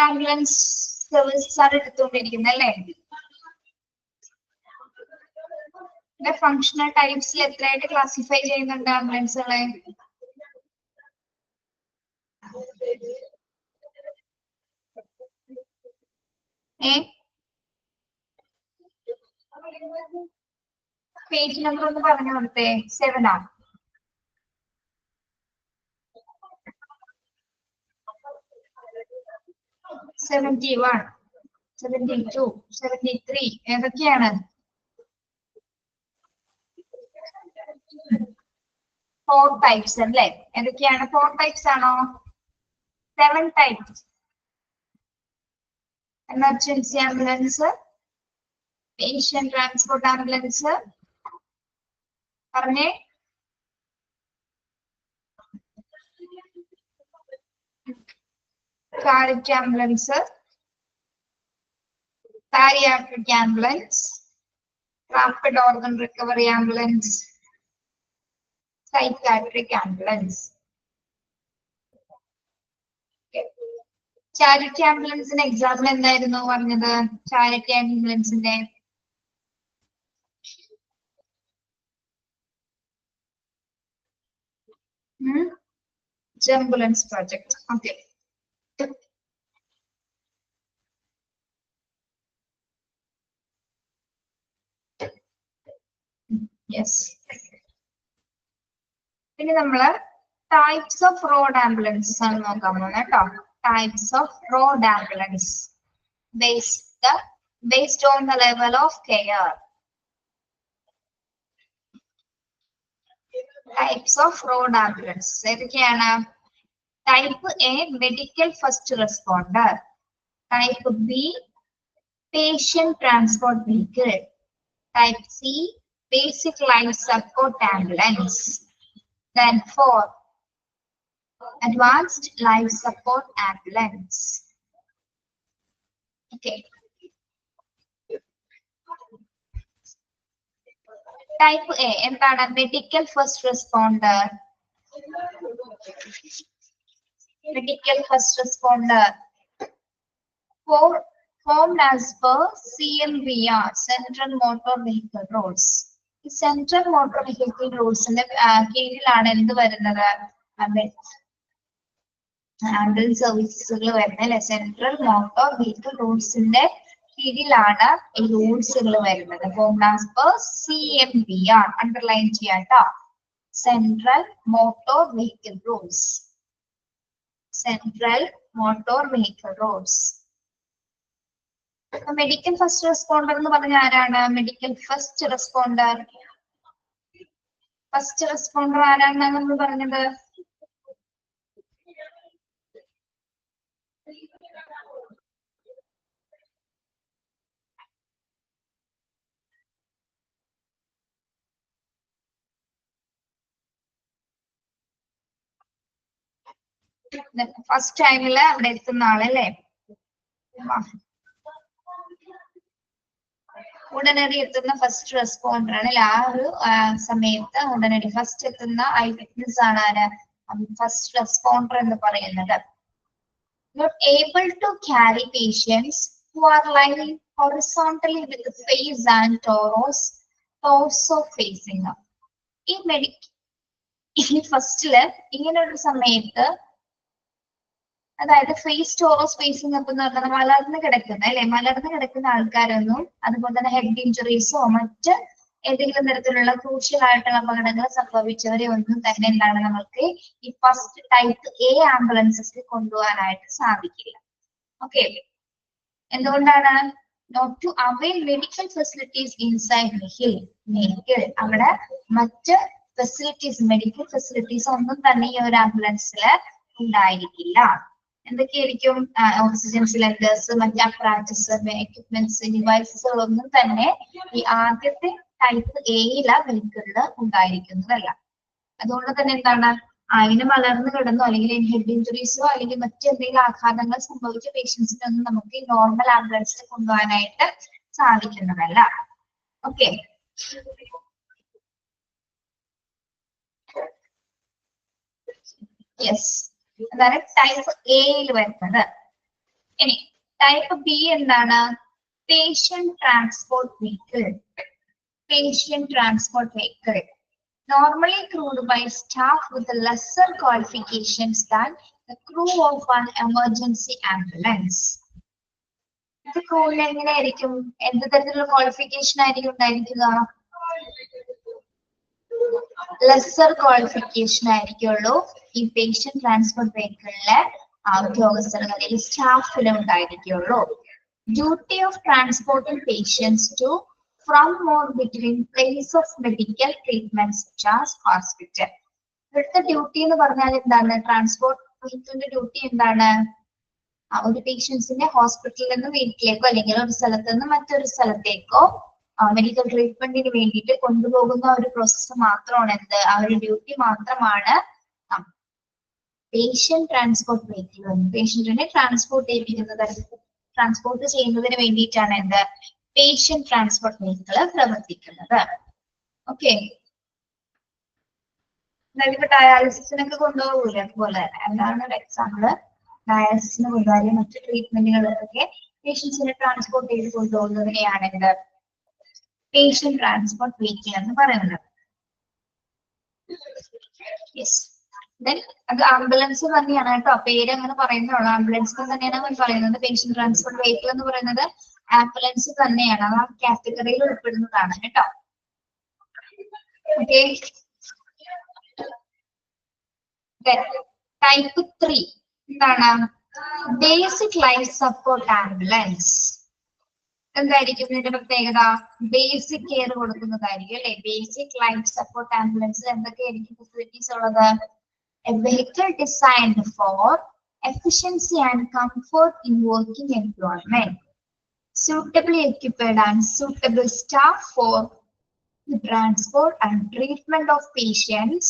Ambulance services ആണ് എടുത്തുകൊണ്ടിരിക്കുന്നത് അല്ലേ? Functional ടൈപ്സിൽ എത്രയായിട്ട് classify ചെയ്യുന്നുണ്ട് ആംബുലൻസുകളെ? പേജ് നമ്പർ ഒന്ന് പറഞ്ഞു കൊടുത്തേ. 7 ആണ്. 71, 72, 73 ഏതൊക്കെയാണ്? 4 ടൈപ്സ് അല്ലേ? ഏതൊക്കെയാണ്? 4 ടൈപ്സ് ആണോ? 7 types. Emergency ambulance, patient transport ambulance, പറഞ്ഞേ. Cardiac ambulance, bariatric ambulance, rapid organ recovery ambulance, psychiatric ambulance. Charity ആംബുലൻസിന്റെ എക്സാമ്പിൾ എന്തായിരുന്നു പറഞ്ഞത്? ചാരിറ്റി ആംബുലൻസിന്റെ ആംബുലൻസ് പ്രോജക്ട്. ഓക്കെ. യെസ്. പിന്നെ നമ്മള് ടൈപ്സ് ഓഫ് റോഡ് ആംബുലൻസസ് ആണ് നോക്കാൻ പോകുന്നത് കേട്ടോ. Types of road ambulance based on the level of care. Types of road ambulance. ഏതൊക്കെയാണ്? Type A medical first responder. Type B patient transport vehicle. Type C basic life support ambulance. Then 4 advanced life support ambulance. Okay. Type A എന്താണ്? Medical first responder. Medical first responder formed as per CMVR, Central Motor Vehicle Rules. ഈ central motor vehicle റൂൾസിന്റെ കീഴിലാണ് എന്ത് വരുന്നത്? Ambulance സർവീസുകൾ വരുന്നത് അല്ലെ? Central motor vehicle റൂൾസിന്റെ കീഴിലാണ് ഈ റൂൾസുകൾ വരുന്നത്. Formed as per CMVR underline ചെയ്യാട്ടോ. Central motor vehicle rules. Central motor vehicle rules. Medical first responder എന്ന് പറഞ്ഞ ആരാണ്? Medical first responder. First responder ആരാണെന്നാണ് നമ്മൾ പറഞ്ഞത്? ഫസ്റ്റ് ടൈമില് അവിടെ എത്തുന്ന ആളല്ലേ? ഉടനടി എത്തുന്ന ഫസ്റ്റ് റെസ്പോണ്ടർ ആണ്. ആ ഒരു സമയത്ത് ഉടനടി ഫസ്റ്റ് എത്തുന്ന ഐ വിറ്റ്നസ് ആണ് ആര്? ഫസ്റ്റ് റെസ്പോണ്ടർ എന്ന് പറയുന്നത്. Not able to carry patients who are lying horizontally with the face and torso facing up. ഈ ഫസ്റ്റില് ഇങ്ങനെ ഒരു സമയത്ത്, അതായത് ഫേസ് ടോറോസ് ഫേസിംഗ് അപ്പ് എന്ന് പറഞ്ഞാൽ മലർന്ന് കിടക്കുന്ന അല്ലെ? മലർന്ന് കിടക്കുന്ന ആൾക്കാരൊന്നും, അതുപോലെ തന്നെ ഹെഡ് ഇഞ്ചുറീസോ മറ്റ് ഏതെങ്കിലും തരത്തിലുള്ള ക്രൂഷ്യൽ ആയിട്ടുള്ള അപകടങ്ങൾ സംഭവിച്ചവരെ ഒന്നും തന്നെ എന്താണ് നമുക്ക് ഈ ഫസ്റ്റ് ടൈപ്പ് A ആംബുലൻസസിൽ കൊണ്ടുപോകാനായിട്ട് സാധിക്കില്ല. ഓക്കെ. എന്തുകൊണ്ടാണ്? Not to avail medical facilities inside vehicle. അവിടെ മറ്റ് ഫെസിലിറ്റീസ്, മെഡിക്കൽ ഫെസിലിറ്റീസ് ഒന്നും തന്നെ ഈ ഒരു ആംബുലൻസിൽ ഉണ്ടായിരിക്കില്ല. എന്തൊക്കെയായിരിക്കും? ഓക്സിജൻ സിലിണ്ടേഴ്സ്, മറ്റ് അപ്രാറ്റസ്, എക്യുപ്മെന്റ്സ്, ഡിവൈസസുകളൊന്നും തന്നെ ഈ ആദ്യത്തെ ടൈപ്പ് എയിലെ വെഹിക്കിളില് ഉണ്ടായിരിക്കുന്നതല്ല. അതുകൊണ്ട് തന്നെ എന്താണ്? അതിന് വളർന്നു കിടന്നോ അല്ലെങ്കിൽ ഹെഡ് ഇഞ്ചുറീസോ അല്ലെങ്കിൽ മറ്റെന്തെങ്കിലും ആഘാതങ്ങൾ സംഭവിച്ച പേഷ്യൻസിനൊന്നും നമുക്ക് ഈ നോർമൽ ആംബുലൻസിൽ കൊണ്ടുപോകാനായിട്ട് സാധിക്കുന്നതല്ല. ഓക്കെ. യെസ്, അതാണ് ടൈപ്പ് എയിൽ വരുന്നത്. ഇനി ടൈപ്പ് ബി എന്താണ്? Patient transport vehicle. Patient transport vehicle, normally crewed by staff with lesser qualifications than the crew of an emergency ambulance. ഇത് ക്രൂവിൽ എങ്ങനെയായിരിക്കും? എന്ത് തരത്തിലുള്ള ക്വാളിഫിക്കേഷൻ ആയിരിക്കും ഉണ്ടായിരിക്കുക? ലെസർ ക്വാളിഫിക്കേഷൻ ആയിരിക്കുള്ളൂ ഈ പേഷ്യന്റ് ട്രാൻസ്പോർട്ട് വെഹിക്കിളിലെ ഉദ്യോഗസ്ഥர்கள் അല്ലെങ്കിൽ സ്റ്റാഫിലും ഉണ്ടായിരിക്കുള്ളൂ. Duty of transporting patients to from or between place of medical treatment such as hospital. ഇവിടുത്തെ ഡ്യൂട്ടി എന്ന് പറഞ്ഞാൽ എന്താണ്? ട്രാൻസ്പോർട്ട് വെഹിക്കിളിന്റെ ഡ്യൂട്ടി എന്താണ്? ഒരു പേഷ്യൻസിനെ ഹോസ്പിറ്റലിൽ നിന്ന് വീട്ടിലേക്കോ അല്ലെങ്കിൽ ഒരു സ്ഥലത്ത് നിന്ന് മറ്റൊരു സ്ഥലത്തേക്കോ മെഡിക്കൽ ട്രീറ്റ്മെന്റിന് വേണ്ടിയിട്ട് കൊണ്ടുപോകുന്ന ഒരു പ്രോസസ്സ് മാത്രമാണ് എന്ത്? ആ ഒരു ഡ്യൂട്ടി മാത്രമാണ് പേഷ്യന്റ് ട്രാൻസ്പോർട്ട് വെഹിക്കിൾ. പേഷ്യന്റിനെ ട്രാൻസ്പോർട്ട് ചെയ്യുന്നതിന് വേണ്ടിയിട്ടാണ് എന്ത്? പേഷ്യന്റ് ട്രാൻസ്പോർട്ട് വെഹിക്കിൾ പ്രവർത്തിക്കുന്നത്. ഓക്കെ, അതായത് ഇപ്പൊ ഡയാലിസിസിനൊക്കെ കൊണ്ടുപോകൂല, അതുപോലെ എന്താണ് ഒരു എക്സാമ്പിള്? ഡയാലിസിസിന് കൊണ്ടുപോകാൻ മറ്റു ട്രീറ്റ്മെന്റുകൾക്കൊക്കെ പേഷ്യൻസിനെ ട്രാൻസ്പോർട്ട് ചെയ്ത് കൊണ്ടുപോകുന്നതിനെയാണ് എന്ത്? പേഷ്യന്റ് ട്രാൻസ്പോർട്ട് വെഹിക്കിൾ എന്ന് പറയുന്നത്. യെസ്, അത് ആംബുലൻസ് തന്നെയാണ് കേട്ടോ, പേര് അങ്ങനെ പറയുന്നുള്ളൂ. ആംബുലൻസ് തന്നെയാണ് പറയുന്നത്. പേഷ്യന്റ് ട്രാൻസ്പോർട്ട് വെഹിക്കിൾ എന്ന് പറയുന്നത് ആംബുലൻസ് തന്നെയാണ്, ആ കാറ്റഗറിയിൽ ഉൾപ്പെടുന്നതാണ് കേട്ടോ. ഓക്കെ, ടൈപ്പ് 3 എന്താണ്? Basic life support ambulance. എന്തായിരിക്കും ഇതിന്റെ പ്രത്യേകത? ബേസിക് കെയർ കൊടുക്കുന്നതായിരിക്കും അല്ലെ. ബേസിക് ലൈഫ് സപ്പോർട്ട് ആംബുലൻസിൽ എന്തൊക്കെയായിരിക്കും ഫെസിലിറ്റീസ് ഉള്ളത്? A vehicle designed for efficiency and comfort in working environment, suitably equipped and suitable staff for the transport and treatment of patients,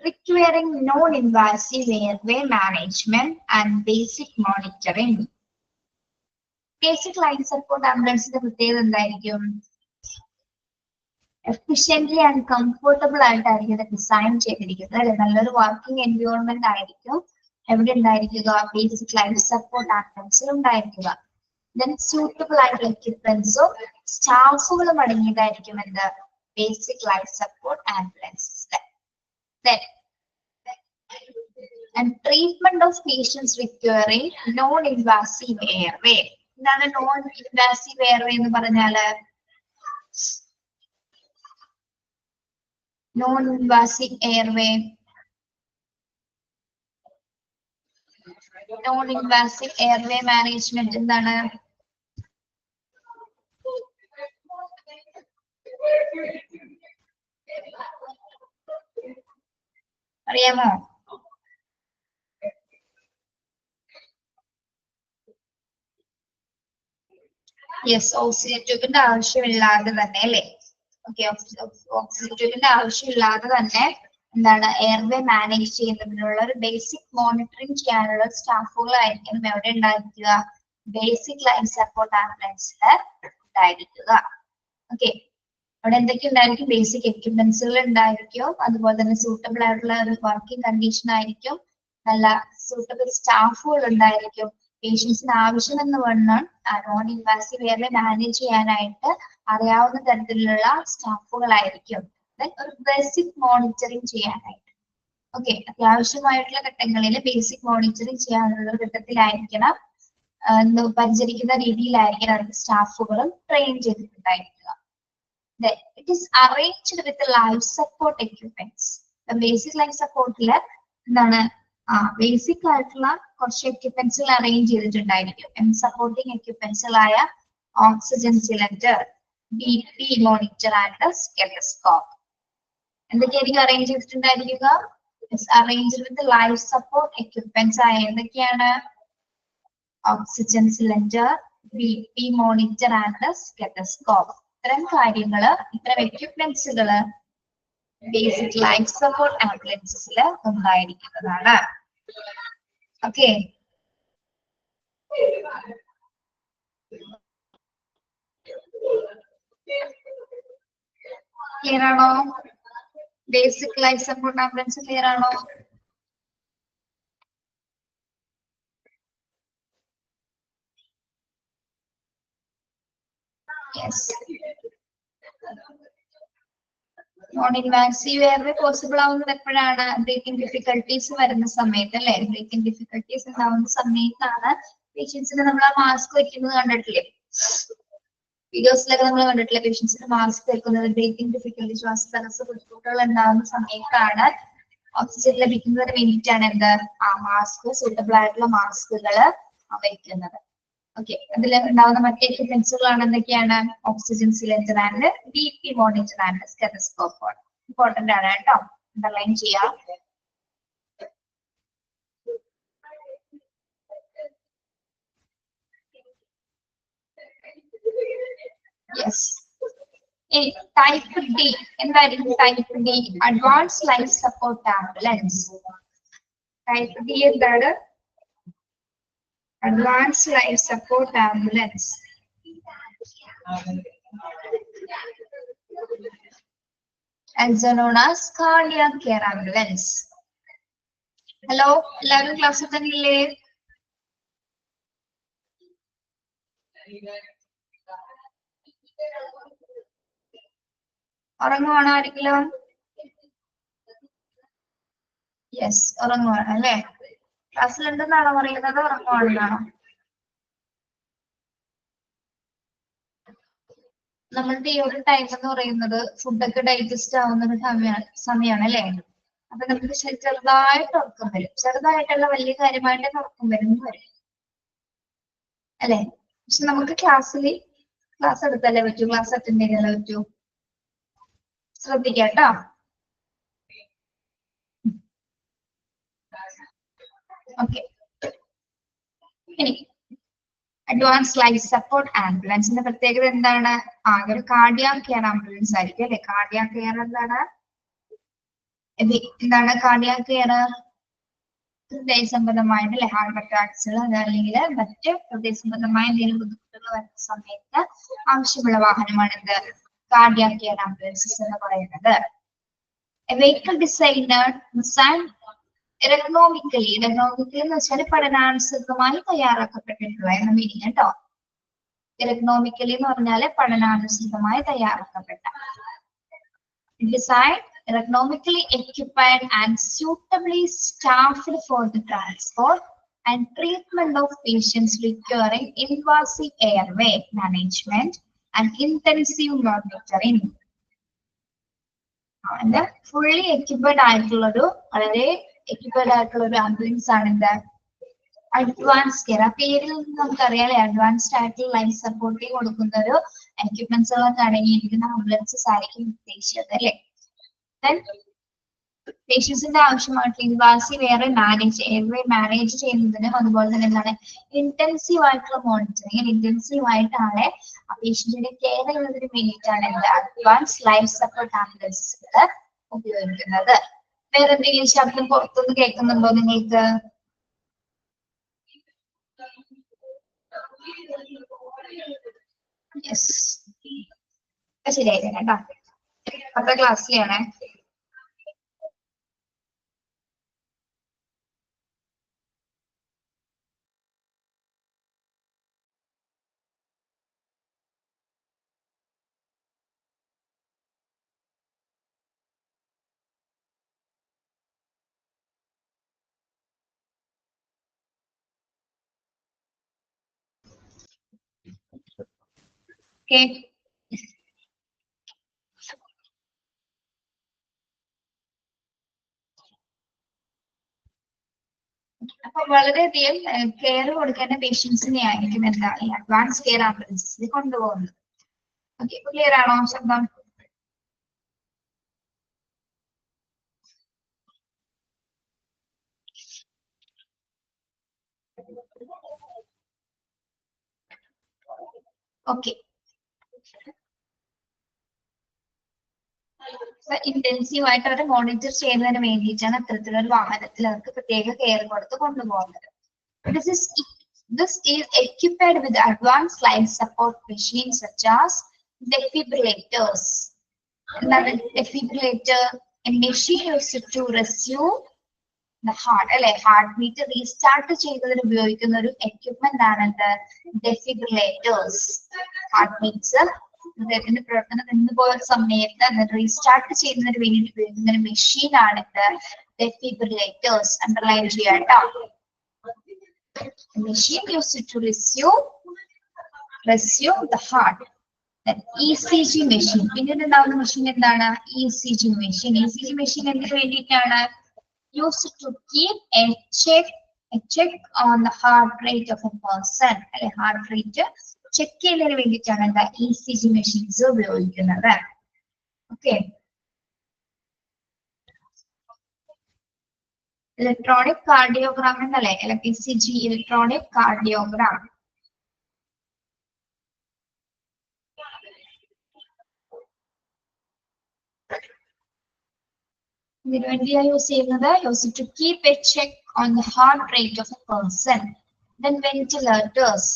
requiring non-invasive airway management and basic monitoring. Basic life support ambulance പ്രത്യേകത എന്തായിരിക്കും? Efficiently and comfortable ആയിട്ടായിരിക്കും ഇത് design ചെയ്തിരിക്കുന്നത് അല്ലെ. നല്ലൊരു working environment ആയിരിക്കും എവിടെ ഉണ്ടായിരിക്കുക? ബേസിക് ലൈഫ് സപ്പോർട്ട് ആംബുലൻസിൽ ഉണ്ടായിരിക്കുക. ദെൻ സൂട്ടബിൾ ആയിട്ടുള്ള എക്യുപ്മെന്റ്സും സ്റ്റാഫുകളും അടങ്ങിയതായിരിക്കും എന്ത്? ബേസിക് ലൈഫ് സപ്പോർട്ട് ആംബുലൻസിൽ. And treatment of patients requiring non-invasive airway. എന്താണ് non-invasive airway എന്ന് പറഞ്ഞാല്? Non-invasive airway. Non-invasive airway management എന്താണ്? അറിയാമോ? യെസ്, ഓക്സിജൻ ട്യൂബിന്റെ ആവശ്യമില്ലാതെ തന്നെ അല്ലേ. ഓക്കെ, ഓക്സിജൻ ട്യൂബിന്റെ ആവശ്യമില്ലാതെ തന്നെ എന്താണ് എയർവേ മാനേജ് ചെയ്യുന്നതിനുള്ള ഒരു ബേസിക് മോണിറ്ററിംഗ് ചെയ്യാനുള്ള സ്റ്റാഫുകളായിരിക്കണം എവിടെ ഉണ്ടായിരിക്കുക? ബേസിക് ലൈഫ് സപ്പോർട്ട് ആംബുലൻസിൽ ഉണ്ടായിരിക്കുക. ഓക്കെ, അവിടെ എന്തൊക്കെ ഉണ്ടായിരിക്കും? ബേസിക് എക്യുപ്മെന്റ്സുകൾ ഉണ്ടായിരിക്കും, അതുപോലെ തന്നെ സൂട്ടബിൾ ആയിട്ടുള്ള ഒരു വർക്കിംഗ് കണ്ടീഷൻ ആയിരിക്കും, നല്ല സൂട്ടബിൾ സ്റ്റാഫുകൾ ഉണ്ടായിരിക്കും. പേഷ്യൻസിന് ആവശ്യമെന്ന് പറഞ്ഞാൽ നോൺ ഇൻവാസീവ് എയർവേ മാനേജ് ചെയ്യാനായിട്ട് അറിയാവുന്ന തരത്തിലുള്ള സ്റ്റാഫുകളായിരിക്കും. ഒരു ബേസിക് മോണിറ്ററിംഗ് ചെയ്യാനായിട്ട്. ഓക്കെ, അത്യാവശ്യമായിട്ടുള്ള ഘട്ടങ്ങളിൽ ബേസിക് മോണിറ്ററിംഗ് ചെയ്യാനുള്ള ഘട്ടത്തിലായിരിക്കണം, പരിചരിക്കുന്ന രീതിയിലായിരിക്കണം അവരുടെ സ്റ്റാഫുകളും train ചെയ്തിട്ടുണ്ടായിരിക്കുക. It is arranged with the life support equipments. The basic life support-ല് എന്താണ്? ബേസിക് ആയിട്ടുള്ള കുറച്ച് എക്യുപ്മെന്റ്സുകൾ അറേഞ്ച് ചെയ്തിട്ടുണ്ടായിരിക്കും. സപ്പോർട്ടിംഗ് എക്യുപ്മെന്റ്സുകളായ oxygen cylinder, BP monitor and stethoscope. എന്തൊക്കെയായിരിക്കും അറേഞ്ച് ചെയ്തിട്ടുണ്ടായിരിക്കുക? Arrange with life support equipments ആയ എന്തൊക്കെയാണ്? Oxygen cylinder, BP monitor and stethoscope. ഇത്തരം കാര്യങ്ങള്, ഇത്തരം എക്യുപ്മെന്റ്സുകള് ബേസിക് ലൈഫ് സപ്പോർട്ട് ആംബുലൻസിൽ ഉണ്ടായിരിക്കുന്നതാണ്. ഓക്കെ, ക്ലിയർ ആണോ? Basic life support ambulance clear ആണോ? Yes. Non-invasive airway possible ആവുന്നത് എപ്പോഴാണ്? ബ്രീത്തിങ് ഡിഫിക്കൽട്ടീസ് വരുന്ന സമയത്ത് അല്ലെ? ബ്രീത്തിങ് ഡിഫിക്കൽട്ടീസ് ഉണ്ടാവുന്ന സമയത്താണ് പേഷ്യൻസിന് നമ്മൾ ആ മാസ്ക് വെക്കുന്നത് കണ്ടിട്ടില്ലേ? വീഡിയോസിലൊക്കെ നമ്മൾ കണ്ടിട്ടില്ല പേഷ്യൻസിന് മാസ്ക് വെക്കുന്നത് ബ്രീത്തിങ് ഡിഫിക്കൽട്ടി, ശ്വാസതടസ്സ ബുദ്ധിമുട്ടുകൾ ഉണ്ടാകുന്ന സമയത്താണ് ഓക്സിജൻ ലഭിക്കുന്നതിന് വേണ്ടിയിട്ടാണ് എന്ത് ആ മാസ്ക്, സൂട്ടബിൾ ആയിട്ടുള്ള മാസ്കുകൾ വെക്കുന്നത്. ഓക്കെ, അതിൽ ഉണ്ടാകുന്ന മറ്റേ എക്യുപ്മെന്റ്സുകളാണ് എന്തൊക്കെയാണ്? Oxygen cylinder and BP monitor and stethoscope. Important ആണ് കേട്ടോ, അണ്ടർലൈൻ ചെയ്യാം. യെസ്. ടൈപ്പ് ഡി എന്തായിരിക്കും? Type D advance life support ambulance. Type D എന്താണ്? Advanced life support ambulance. Also known as cardiac care ambulance. Hello, എല്ലാവരും ക്ലാസ്സിൽ തന്നെ ഇല്ലേ? ഉറങ്ങുവാണോ ആരെങ്കിലും? യെസ്, ഉറങ്ങുവാണ് അല്ലേ? ക്ലാസ്സിലുണ്ടെന്നാണോ പറയുന്നത്? ഉറങ്ങുവാണെന്നാണോ? നമ്മളുടെ ഈ ഒരു ടൈം എന്ന് പറയുന്നത് ഫുഡൊക്കെ ഡൈജസ്റ്റ് ആവുന്ന ഒരു സമയമാണ് അല്ലേ? അപ്പൊ നമുക്ക് ചെറുതായിട്ട് ഉറക്കം വരും. ചെറുതായിട്ടുള്ള വലിയ കാര്യമായിട്ട് ഉറക്കം വരുന്നു വരും അല്ലെ? പക്ഷെ നമുക്ക് ക്ലാസ് എടുത്തല്ലേ പറ്റൂ, ക്ലാസ് അറ്റൻഡ് ചെയ്യാനല്ലേ പറ്റൂ. ശ്രദ്ധിക്കാട്ടോ. ഓക്കെ, ഇനി അഡ്വാൻസ് ലൈഫ് സപ്പോർട്ട് ആംബുലൻസിന്റെ പ്രത്യേകത എന്താണ്? ഒരു കാർഡിയാക് കെയർ ആംബുലൻസ് ആയിരിക്കും അല്ലെ? കാർഡിയാക് കെയർ എന്താണ്? കാർഡിയാക് കെയർ ഹൃദയ സംബന്ധമായിട്ട് അല്ലെ, ഹാർട്ട് അറ്റാക്സ് അല്ലെങ്കിൽ മറ്റ് ഹൃദയ സംബന്ധമായ എന്തെങ്കിലും ബുദ്ധിമുട്ടുകൾ വരുന്ന സമയത്ത് ആവശ്യമുള്ള വാഹനമാണ് എന്ത്? കാർഡിയാക് കെയർ ആംബുലൻസസ് എന്ന് പറയുന്നത്. വെഹിക്കിൾ ഡിസൈൻ എറഗണോമിക്കലി എന്ന് വെച്ചാൽ പഠനാനുസൃതമായി തയ്യാറാക്കപ്പെട്ടിട്ടുള്ള എന്ന മീനിങ് കേട്ടോ. എറഗണോമിക്കലി എന്ന് പറഞ്ഞാല് പഠനാനുസൃതമായി തയ്യാറാക്കപ്പെട്ട. Design ergonomically equipped and suitably staffed for the transport and treatment of patients requiring invasive airway management and intensive monitoring. And fully equipped ആയിട്ടുള്ള ഒരു വളരെ equipped ആയിട്ടുള്ള ഒരു ആംബുലൻസ് ആണ് എന്ത്? Advance care. ആ പേരിൽ നിന്ന് നമുക്കറിയാലേ അഡ്വാൻസ്ഡ് ആയിട്ടുള്ള ലൈഫ് സപ്പോർട്ട് കൊടുക്കുന്ന ഒരു എക്യുപ്മെന്റ്സുകളൊക്കെ അടങ്ങിയിരിക്കുന്ന ആംബുലൻസസ് ആയിരിക്കും ഉദ്ദേശിച്ചത് അല്ലേ? പേഷ്യൻസിന്റെ ആവശ്യമായിട്ടുള്ള ഇൻവാസീവ് എയർവേ മാനേജ് ചെയ്യുന്നതിനും അതുപോലെ തന്നെ എന്താണ് ഇന്റൻസീവ് ആയിട്ടുള്ള മോണിറ്ററിങ്, ഇന്റൻസീവ് ആയിട്ടാണ് ആ പേഷ്യന്റിനെ കെയർ ചെയ്യുന്നതിന് വേണ്ടിയിട്ടാണ് എന്താ അഡ്വാൻസ് ലൈഫ് സപ്പോർട്ട് ആംബുലൻസുകൾ ഉപയോഗിക്കുന്നത്. വേറെ എന്തെങ്കിലും ശബ്ദം പുറത്തുനിന്ന് കേൾക്കുന്നുണ്ടോ നിങ്ങൾക്ക്? യെസ്, ശരിയായിരുന്നു കേട്ടോ. 10ാം ക്ലാസ്സിലാണ്. അപ്പൊ വളരെയധികം കെയർ കൊടുക്കേണ്ട പേഷ്യൻസിനെ ആയിരിക്കും എന്താ ഈ അഡ്വാൻസ് കെയർ ആംബുലൻസിൽ കൊണ്ടുപോകുന്നത്. ഓക്കെ, ക്ലിയർ ആണോ ശബ്ദം? ഓക്കെ, ഇന്റൻസീവ് ആയിട്ട് അവരെ മോണിറ്റർ ചെയ്യുന്നതിന് വേണ്ടിയിട്ടാണ് അത്തരത്തിലൊരു വാഹനത്തിൽ അവർക്ക് പ്രത്യേക കെയർ കൊടുത്ത് കൊണ്ടുപോകുന്നത്. This is equipped with advanced life support machines such as defibrillators. Another defibrillator, a machine used to resume the heart അല്ലെ ഹാർട്ട് ബീറ്റ് റീസ്റ്റാർട്ട് ചെയ്യുന്നതിന് ഉപയോഗിക്കുന്ന ഒരു എക്യുപ്മെന്റ് ആണ് എന്ത് ഡെഫിബ്രിലേറ്റേഴ്സ്. ഹാർട്ട് ബീറ്റ്സ് ഹൃദയത്തിന്റെ പ്രവർത്തനം നിന്നുപോയ സമയത്ത് റീസ്റ്റാർട്ട് ചെയ്യുന്നതിന് വേണ്ടിയിട്ട് ഉപയോഗിക്കുന്ന ഒരു മെഷീൻ ആണ് എന്ത് ഡെഫിബ്രിലേറ്റേഴ്സ്. അണ്ടർലൈൻ ചെയ്യാം കേട്ടോ. Machine used to resume the heart. Then ECG machine. പിന്നീട് ഉണ്ടാവുന്ന മെഷീൻ എന്താണ് ECG machine. ECG machine എന്തിനു വേണ്ടിയിട്ടാണ് used to keep a check on the heart rate of a person. അല്ലെ ഹാർട്ട് റേറ്റ് ചെക്ക് ചെയ്യുന്നതിന് വേണ്ടിയിട്ടാണ് എന്താ ECG machines ഉപയോഗിക്കുന്നത്. ഓക്കെ. ഇലക്ട്രോണിക് കാർഡിയോഗ്രാം എന്നല്ലേ ECG ഇലക്ട്രോണിക് കാർഡിയോഗ്രാം. ഇതിനു വേണ്ടിയാണ് യൂസ് ചെയ്യുന്നത് use to keep a check on the heart rate of a person. Then ventilators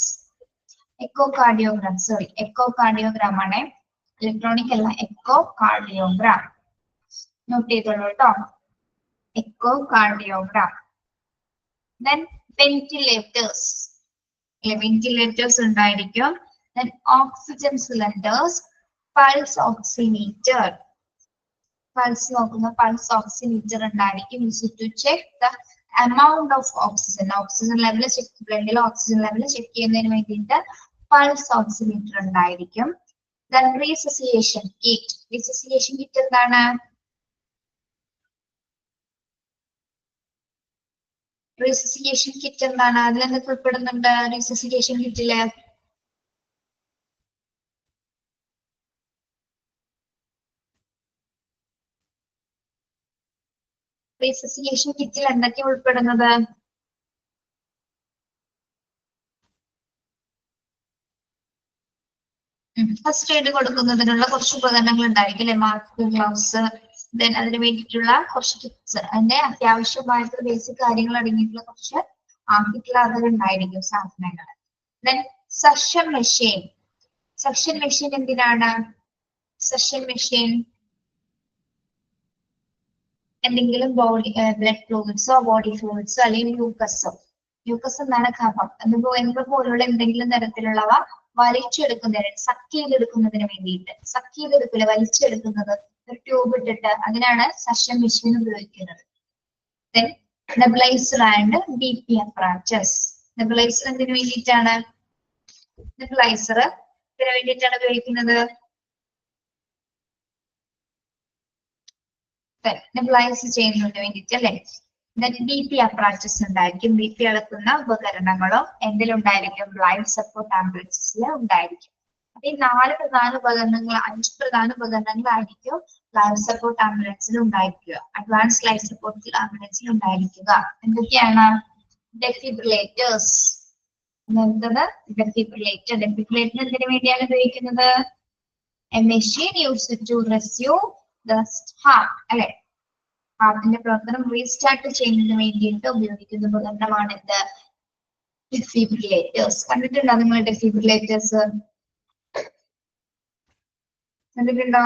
echocardiogram ആണ് ഇലക്ട്രോണിക് അല്ല എക്കോകാർഡിയോഗ്രാം. നോട്ട് ചെയ്തോളൂ കേട്ടോ എക്കോകാർഡിയോഗ്രാം. ദെൻ വെന്റിലേറ്റേഴ്സ് ഉണ്ടായിരിക്കും. Then oxygen cylinders pulse oximeter pulse നോക്കുന്ന pulse oximeter ഉണ്ടായിരിക്കും. Use to check the amount of oxygen level ബ്ലഡിലെ oxygen level check ചെയ്യുന്നതിന് വേണ്ടിയിട്ട് പൾസ് ഓക്സിമീറ്റർ ഉണ്ടായിരിക്കും. Then resuscitation kit എന്താണ് resuscitation kit എന്താണ് അതിലെന്തൊക്കെ ഉൾപ്പെടുന്നുണ്ട് resuscitation കിറ്റില് resuscitation കിറ്റിൽ എന്തൊക്കെ ഉൾപ്പെടുന്നത് ഫസ്റ്റ് എയ്ഡ് കൊടുക്കുന്നതിനുള്ള കുറച്ച് ഉപകരണങ്ങൾ ഉണ്ടായിരിക്കും അല്ലെ മാസ്ക് ഗ്ലൗസ് ദെൻ അതിന് വേണ്ടിയിട്ടുള്ള കുറച്ച് ടിപ്സ് അതിന്റെ അത്യാവശ്യമായിട്ടുള്ള ബേസിക് കാര്യങ്ങൾ അടങ്ങിയിട്ടുള്ള കുറച്ച് കിറ്റുകൾ അതിലുണ്ടായിരിക്കും സാധനങ്ങൾ. ദെൻ സക്ഷൻ മെഷീൻ എന്തിനാണ് സക്ഷൻ മെഷീൻ എന്തെങ്കിലും ബ്ലഡ് ഫ്ലൂയിഡ്സോ ബോഡി ഫ്ലൂയിഡ്സോ അല്ലെങ്കിൽ മ്യൂക്കസ് എന്താണ് കഫം എന്നിവ പോലുള്ള എന്തെങ്കിലും തരത്തിലുള്ളവ വലിച്ചെടുക്കുന്നതിന് സക്ക് ചെയ്തെടുക്കുന്നതിന് വേണ്ടിയിട്ട് വലിച്ചെടുക്കുന്നത് ഒരു ട്യൂബ് ഇട്ടിട്ട് അതിനാണ് സക്ഷൻ മെഷീൻ ഉപയോഗിക്കുന്നത്. Then nebuliser and BP apparatus. Nebuliser എന്തിനു വേണ്ടിയിട്ടാണ് ഉപയോഗിക്കുന്നത് നെബുലൈസ് ചെയ്യുന്നതിന് വേണ്ടിയിട്ട് അല്ലെ. BP apparatus ഉണ്ടായിരിക്കും. BP അളക്കുന്ന ഉപകരണങ്ങളോ എന്തിലുണ്ടായിരിക്കും ലൈഫ് സപ്പോർട്ട് ആംബുലൻസിൽ ഉണ്ടായിരിക്കും. അപ്പൊ ഈ 5 പ്രധാന ഉപകരണങ്ങളായിരിക്കും ലൈഫ് സപ്പോർട്ട് ആംബുലൻസിൽ ഉണ്ടായിരിക്കുക അഡ്വാൻസ് ലൈഫ് സപ്പോർട്ട് ആംബുലൻസിൽ ഉണ്ടായിരിക്കുക. എന്തൊക്കെയാണ് ഡെഫിബ്രിലേറ്റേഴ്സ് ഡെഫിബ്രിലേറ്റർ എന്തിനു വേണ്ടിയാണ് ഉപയോഗിക്കുന്നത് a machine used to resume the heart അല്ലെ ഹാർട്ടിന്റെ പ്രവർത്തനം റീസ്റ്റാർട്ട് ചെയ്യുന്നതിന് വേണ്ടിയിട്ട് ഉപയോഗിക്കുന്ന ഉപകരണമാണ് ഇത് ഡെഫിബ്രിലേറ്റേഴ്സ്. കണ്ടിട്ടുണ്ടോ നിങ്ങൾ ഡെഫിബ്രിലേറ്റേഴ്സ് കണ്ടിട്ടുണ്ടോ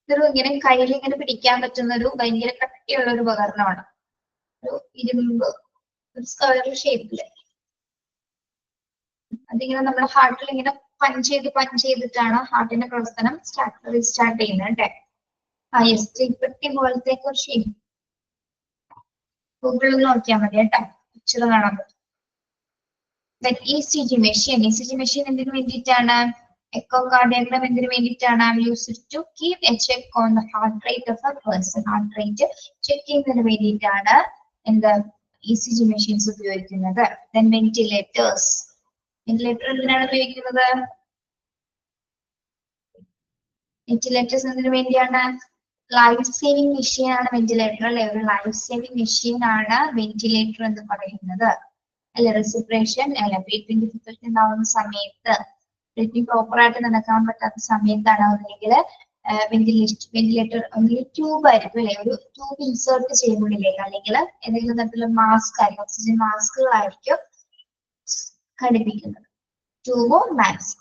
ഇതൊരു ഇങ്ങനെ കയ്യിൽ ഇങ്ങനെ പിടിക്കാൻ പറ്റുന്ന ഒരു ഭയങ്കര കട്ടിയുള്ള ഒരു ഉപകരണമാണ്. ഒരു ഇരുമ്പ് ഒരു സ്ക്വയർ ഷേപ്പില് അതിങ്ങനെ നമ്മുടെ ഹാർട്ടിൽ ഇങ്ങനെ പഞ്ച് ചെയ്തിട്ടാണ് ഹാർട്ടിന്റെ പ്രവർത്തനം റീസ്റ്റാർട്ട് ചെയ്യുന്നത്. തീപ്പെട്ടി പോലത്തെ ഒരു ഷേപ്പ് ഗൂഗിളിൽ നോക്കിയാൽ മതി കേട്ടോ പിക്ചർ കാണാൻ പറ്റും. ECG മെഷീൻ എന്തിനു വേണ്ടിയിട്ടാണ് എക്കോകാർഡിയോഗ്രാം എന്തിനു വേണ്ടിയിട്ടാണ് used to keep a check on the heart rate of a person heart rate check ചെയ്യുന്നതിന് വേണ്ടിയിട്ടാണ് എന്ത് ECG മെഷീൻസ് ഉപയോഗിക്കുന്നത്. ദെൻ വെന്റിലേറ്റർ എന്തിനാണ് ഉപയോഗിക്കുന്നത് വെന്റിലേറ്റേഴ്സ് എന്തിനു വേണ്ടിയാണ് ലൈഫ് സേവിംഗ് മെഷീൻ ആണ് വെന്റിലേറ്റർ അല്ലെ ഒരു ലൈഫ് സേവിംഗ് മെഷീൻ ആണ് വെന്റിലേറ്റർ എന്ന് പറയുന്നത് അല്ലെ. റെസ്പിറേഷൻ അല്ലെ ബ്രീത്തിങ് ഡിഫിക്കൽറ്റി ഉണ്ടാവുന്ന സമയത്ത് ബ്രീത്തിങ് പ്രോപ്പർ ആയിട്ട് നടക്കാൻ പറ്റാത്ത സമയത്താണ് അല്ലെങ്കിൽ വെന്റിലേറ്റർ ഒന്നുകിൽ ട്യൂബ് ആയിരിക്കും അല്ലെ ഒരു ട്യൂബ് ഇൻസേർട്ട് ചെയ്യുന്നതിലേക്ക് അല്ലെങ്കിൽ ഏതെങ്കിലും തരത്തിലുള്ള മാസ്ക് ആയിരിക്കും ഓക്സിജൻ മാസ്കുകളായിരിക്കും ഘടിപ്പിക്കുന്നത് ട്യൂബോ mask.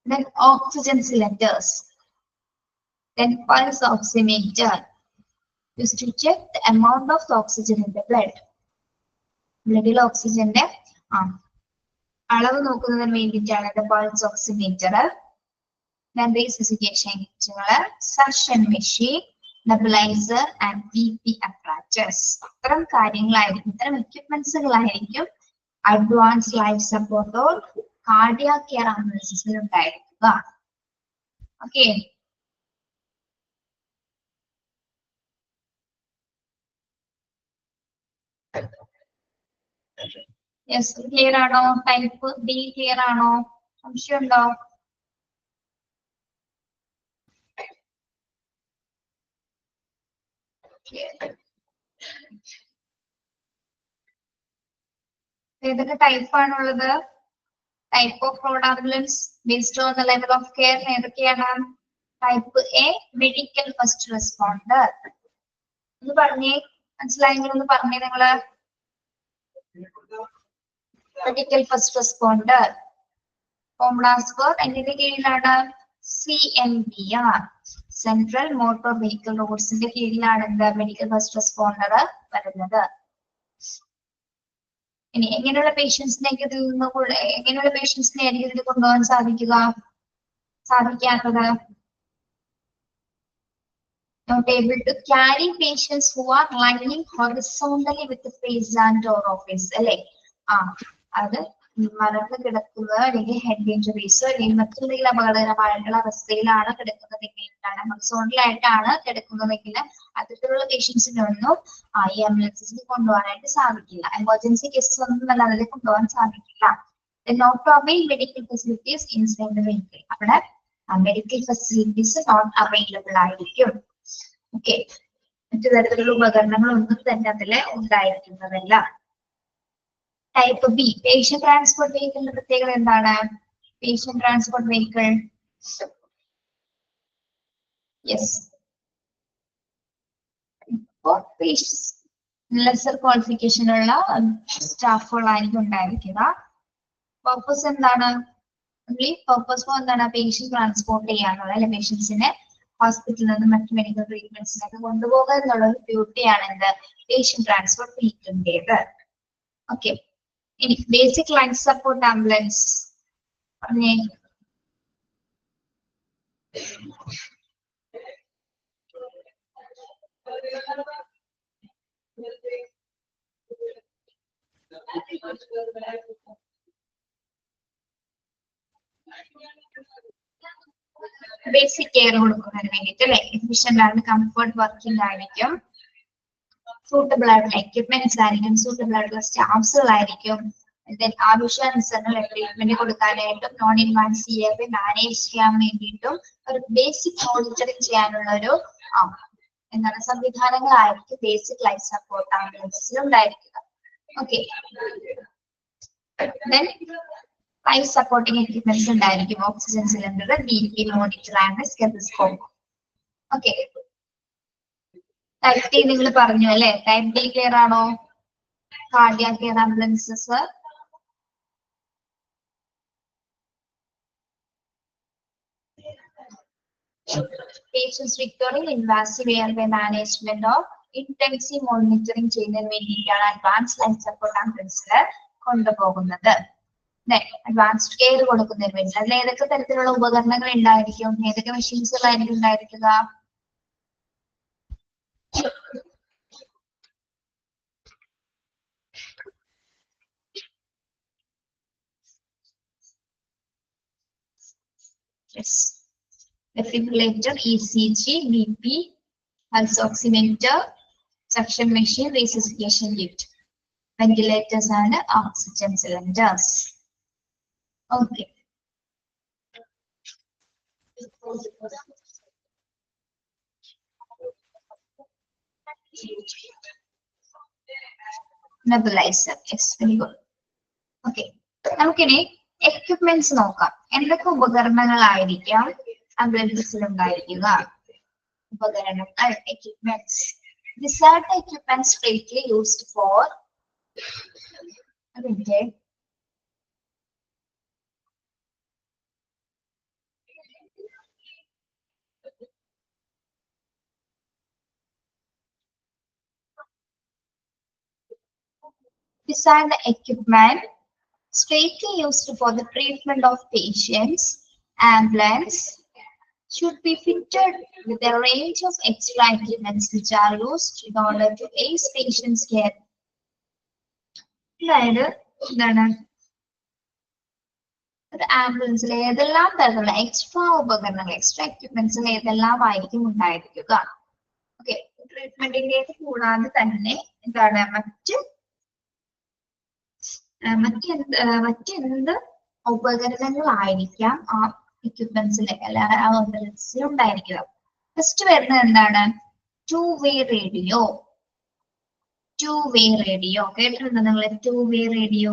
Then oxygen cylinders. Then pulse oximeter, used to check the amount of oxygen in the blood. ബ്ലഡിൽ ഓക്സിജന്റെ അളവ് നോക്കുന്നതിന് വേണ്ടിയിട്ടാണ് pulse oximeter. Then resuscitation kits, suction machine, nebulizer and BP apparatus. ഇത്തരം കാര്യങ്ങളായിരിക്കും, ഇത്തരം എക്യുപ്മെന്റ്സുകളായിരിക്കും അഡ്വാൻസ് ലൈഫ് സപ്പോർട്ടോ കാർഡിയാക് കെയർ ആംബുലൻസിൽ ഉണ്ടായിരിക്കുക. ഓക്കെ, യെസ്, ക്ലിയർ ആണോ? ടൈപ്പ് ഡി ക്ലിയർ ആണോ? സംശയമുണ്ടോ? ഏതൊക്കെ ടൈപ്പ് ആണുള്ളത്? Type of road ambulance based on the level of care ഏതൊക്കെയാണ്? Type A medical first responder. ഒന്ന് പറഞ്ഞേ, മനസ്സിലായെങ്കിൽ ഒന്ന് പറഞ്ഞേ നിങ്ങള്. മെഡിക്കൽ ഫസ്റ്റ് റെസ്പോണ്ടർ ഫോംബ്ലാസ്കോർ എന്നിന്റെ കീഴിലാണ് CMVR, സെൻട്രൽ മോട്ടോർ വെഹിക്കിൾ റോഡ്സിന്റെ കീഴിലാണ് എന്ത് മെഡിക്കൽ ഫസ്റ്റ് റെസ്പോണ്ടർ വരുന്നത്. ഇനി എങ്ങനെയുള്ള പേഷ്യൻസിനേക്ക് ഇതിൽ നിന്ന് എങ്ങനെയുള്ള പേഷ്യൻസിനെ ആയിരിക്കും ഇതിൽ കൊണ്ടുപോകാൻ സാധിക്കാത്തത്? Not able to carry patients who are lying horizontally with the face and door office, അല്ലെ? അത് മലർന്ന് കിടക്കുക അല്ലെങ്കിൽ ഹെഡ് ഇഞ്ചുറീസോ അല്ലെങ്കിൽ മറ്റെന്തെങ്കിലും അപകടകരമായിട്ടുള്ള അവസ്ഥയിലാണ് കിടക്കുന്നതെങ്കിൽ, ഹൊറിസോണ്ടലായിട്ടാണ് കിടക്കുന്നതെങ്കിൽ അത്തരത്തിലുള്ള പേഷ്യൻസിനൊന്നും ഈ ആംബുലൻസിൽ കൊണ്ടുപോകാനായിട്ട് സാധിക്കില്ല. എമർജൻസി കേസസ് ഒന്നും അല്ലാതെ കൊണ്ടുപോകാൻ സാധിക്കില്ല. Not avail medical facilities inside the vehicle, അവിടെ മെഡിക്കൽ ഫെസിലിറ്റീസ് നോട്ട് അവൈലബിൾ ആയിരിക്കും. ഓക്കെ, മറ്റു തരത്തിലുള്ള ഉപകരണങ്ങളൊന്നും തന്നെ അതിൽ ഉണ്ടായിരിക്കുന്നതല്ല. ടൈപ്പ് ബി പേഷ്യന്റ് ട്രാൻസ്പോർട്ട് വെഹിക്കിളിന്റെ പ്രത്യേകത എന്താണ്? പേഷ്യന്റ് ട്രാൻസ്പോർട്ട് വെഹിക്കിൾ, യെസ്, ഇപ്പോ ലെസർ ക്വാളിഫിക്കേഷൻ ഉള്ള സ്റ്റാഫുകളായിരിക്കും ഉണ്ടായിരിക്കുക. പർപ്പസ് എന്താണ്? പർപ്പസ് എന്താണ്? പേഷ്യന്റ് ട്രാൻസ്പോർട്ട് ചെയ്യാന്നുള്ളത്, അല്ലെ പേഷ്യൻസിനെ ഹോസ്പിറ്റലിൽ നിന്ന് മറ്റു മെഡിക്കൽ ട്രീറ്റ്മെന്റ്സിനൊക്കെ കൊണ്ടുപോകുക എന്നുള്ള ഒരു ഡ്യൂട്ടിയാണ് എന്ത് പേഷ്യന്റ് ട്രാൻസ്പോർട്ട് വെഹിക്കിളിന്റേത്. ഓക്കെ, ഇനി ബേസിക് ലൈഫ് സപ്പോർട്ട് ആംബുലൻസ് പറഞ്ഞേ. ബേസിക് കെയർ കൊടുക്കുന്നതിന് വേണ്ടിയിട്ട്, അല്ലെ? എഫിഷ്യന്റ് ആണ്, കംഫർട്ട് വർക്കിംഗ് ആയിരിക്കും, സൂട്ടബിൾ ആയിട്ടുള്ള എക്യുപ്മെന്റ്സ് ആയിരിക്കും, സൂട്ടബിൾ ആയിട്ടുള്ള സ്റ്റാഫ്സുകളായിരിക്കും. ആവശ്യാനുസരണം ട്രീറ്റ്മെന്റ് കൊടുക്കാനായിട്ടും നോൺ ഇൻവാസീവ് മാനേജ് ചെയ്യാൻ വേണ്ടിയിട്ടും ഒരു ബേസിക് മോണിറ്ററിംഗ് ചെയ്യാനുള്ള ഒരു എന്താണ് സംവിധാനങ്ങളായിരിക്കും ബേസിക് ലൈഫ് സപ്പോർട്ട് ആംബുലൻസിൽ ഉണ്ടായിരിക്കുക. ഓക്കെ, ലൈഫ് സപ്പോർട്ടിംഗ് എക്യുപ്മെന്റ്സ് ഉണ്ടായിരിക്കും, oxygen cylinder, BP monitor and stethoscope. Okay, type D നിങ്ങൾ പറഞ്ഞു അല്ലെ? ടൈപ്പ് ഡി ക്ലിയർ ആണോ? Cardiac care ambulances, patients requiring invasive airway management or intensive monitoring ചെയ്യുന്നതിന് വേണ്ടിയിട്ടാണ് അഡ്വാൻസ് ലൈഫ് സപ്പോർട്ട് ആംബുലൻസിൽ കൊണ്ടുപോകുന്നത്. അഡ്വാൻസ്ഡ് കെയർ കൊടുക്കുന്നതിന് വേണ്ടി അതിൽ ഏതൊക്കെ തരത്തിലുള്ള ഉപകരണങ്ങൾ ഉണ്ടായിരിക്കും? ഏതൊക്കെ മെഷീൻസുകളായിരിക്കും ഉണ്ടായിരിക്കുക? Yes. Defibrillator, ECG, BP, pulse oximeter, suction machine, resuscitation kit, ventilators and oxygen cylinders. Okay. Nebulizer, yes, very good. Okay. നമുക്കിനി എക്യുപ്മെന്റ്സ് നോക്കാം. എന്തൊക്കെ ഉപകരണങ്ങളായിരിക്കാം ആംബുലൻസിൽ ഉണ്ടായിരിക്കുക? ഉപകരണങ്ങൾ, equipments. These are the equipments frequently used for Design the equipment strictly used for the treatment of patients. Ambulance should be fitted with a range of extra equipments which are used in order to aid patients' care. അതായത് എന്താണ് ഒരു ആംബുലൻസിൽ ഏതെല്ലാം തരത്തിലുള്ള extra ഉപകരണങ്ങൾ extra എക്യുപ്മെന്റ്സിൽ ഏതെല്ലാം ആയിരിക്കും ഉണ്ടായിരിക്കുക. ഓക്കെ, ട്രീറ്റ്മെന്റിന്റെ കൂടാതെ തന്നെ എന്താണ് മറ്റെന്ത് ഉപകരണങ്ങളായിരിക്കാം ആ എക്യുപ്മെന്റ്സിൽ അല്ലെങ്കിൽ ആ ആംബുലൻസിൽ ഉണ്ടായിരിക്കുക. ഫസ്റ്റ് വരുന്നത് എന്താണ്? To way radio. To way radio കേട്ടിട്ടുണ്ടോ നിങ്ങൾ? ടു വേ റേഡിയോ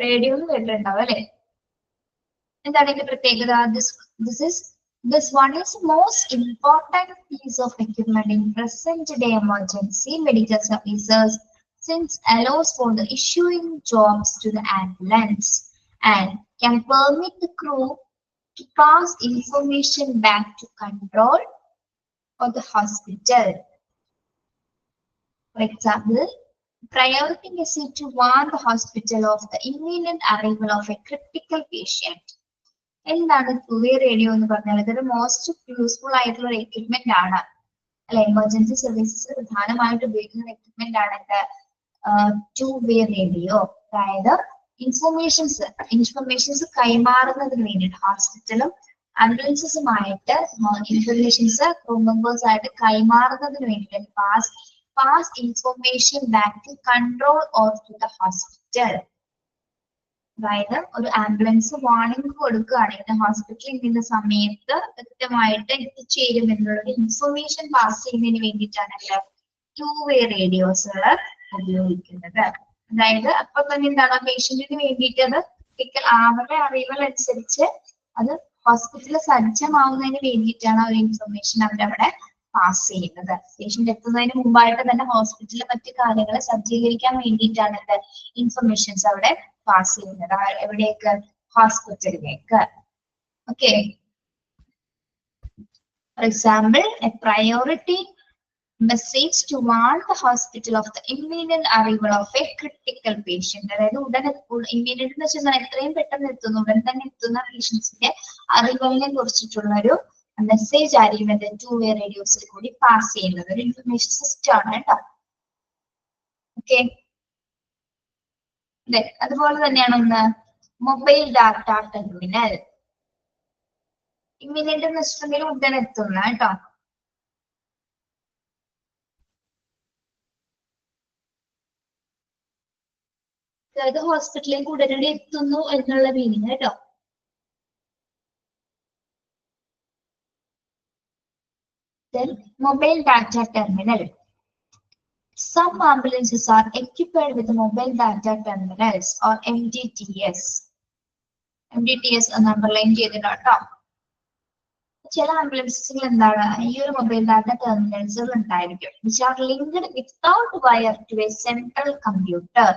റേഡിയോ കേട്ടിട്ടുണ്ടാവും അല്ലെ? എന്താണ് ഇതിന്റെ പ്രത്യേകത? This one is most important piece of equipment in present day emergency medical services since allows for the issuing jobs to the ambulance and can permit the crew to pass information back to control of the hospital. For example, priority message to warn the hospital of the imminent arrival of a critical patient. എന്താണ് to way radio എന്ന് പറഞ്ഞാൽ? ഇതൊരു most useful ആയിട്ടുള്ള ഒരു equipment ആണ് അല്ലെ? Emergency services പ്രധാനമായിട്ട് ഉപയോഗിക്കുന്ന എക്യുപ്മെന്റ് ആണ് ടു വേ റേഡിയോ. അതായത് ഇൻഫർമേഷൻസ് കൈമാറുന്നതിന് വേണ്ടിയിട്ട് ഹോസ്പിറ്റലും ആംബുലൻസസുമായിട്ട് ഇൻഫർമേഷൻസ് ക്രൂ മെമ്പേഴ്സ് ആയിട്ട് കൈമാറുന്നതിന് വേണ്ടിയിട്ട് pass information back to control or to the hospital. അതായത് ഒരു ആംബുലൻസ് വാർണിംഗ് കൊടുക്കുകയാണെങ്കിൽ ഹോസ്പിറ്റലിൽ നിന്ന സമയത്ത് കൃത്യമായിട്ട് എത്തിച്ചേരും എന്നുള്ള ഇൻഫർമേഷൻ പാസ് ചെയ്യുന്നതിന് വേണ്ടിയിട്ടാണ് ടു വേ റേഡിയോസുകൾ ഉപയോഗിക്കുന്നത്. അതായത് അപ്പൊ തന്നെ എന്താണ് പേഷ്യന്റിന് വേണ്ടിയിട്ട് അത് അവരുടെ അറിവുകൾ അനുസരിച്ച് അത് ഹോസ്പിറ്റലിൽ സജ്ജമാവുന്നതിന് വേണ്ടിയിട്ടാണ് ഒരു ഇൻഫർമേഷൻ അവരവിടെ പാസ് ചെയ്യുന്നത്. പേഷ്യന്റ് എത്തുന്നതിന് മുമ്പായിട്ട് തന്നെ ഹോസ്പിറ്റലിലെ മറ്റു കാര്യങ്ങൾ സജ്ജീകരിക്കാൻ വേണ്ടിയിട്ടാണ് ഇൻഫർമേഷൻസ് അവിടെ പാസ് ചെയ്യുന്നത്. എവിടേക്ക്? ഹോസ്പിറ്റലിലേക്ക്. Okay, for example a priority message to warn the hospital of the immediate arrival of a critical patient. അതായത് ഉടനെ ഇമ്മീഡിയറ്റ് എന്ന് വെച്ചാൽ എത്രയും പെട്ടെന്ന് എത്തുന്നു, ഉടൻ തന്നെ എത്തുന്ന പേഷ്യൻസിന്റെ അറിവുകളെ കുറിച്ചിട്ടുള്ള ഒരു മെസ്സേജ് ആയിരിക്കും ടു വേ റേഡിയോസിൽ കൂടി പാസ് ചെയ്യുന്നത്. ഒരു ഇൻഫർമേഷൻ സിസ്റ്റം ആണ് കേട്ടോ. ഓക്കെ, അതുപോലെ തന്നെയാണ് ഒന്ന് മൊബൈൽ ഡാറ്റ ടെർമിനൽ. ഇമ്മീഡിയറ്റ് എന്ന് വെച്ചിട്ടുണ്ടെങ്കിൽ ഉടനെ എത്തുന്ന കേട്ടോ. അതായത് ഹോസ്പിറ്റലിലേക്ക് ഉടനടി എത്തുന്നു എന്നുള്ള മീനിങ് കേട്ടോ. Mobile data terminal. Some ambulances are equipped with mobile data terminals or MDTS. MDTS എന്ന് അണ്ടർലൈൻ ചെയ്തിട്ടോ. ചില ആംബുലൻസുകൾ എന്താണ് ഈ ഒരു മൊബൈൽ ഡാറ്റ ടെർമിനൽസുകൾ ഉണ്ടായിരിക്കും which are linked without wire to a central computer.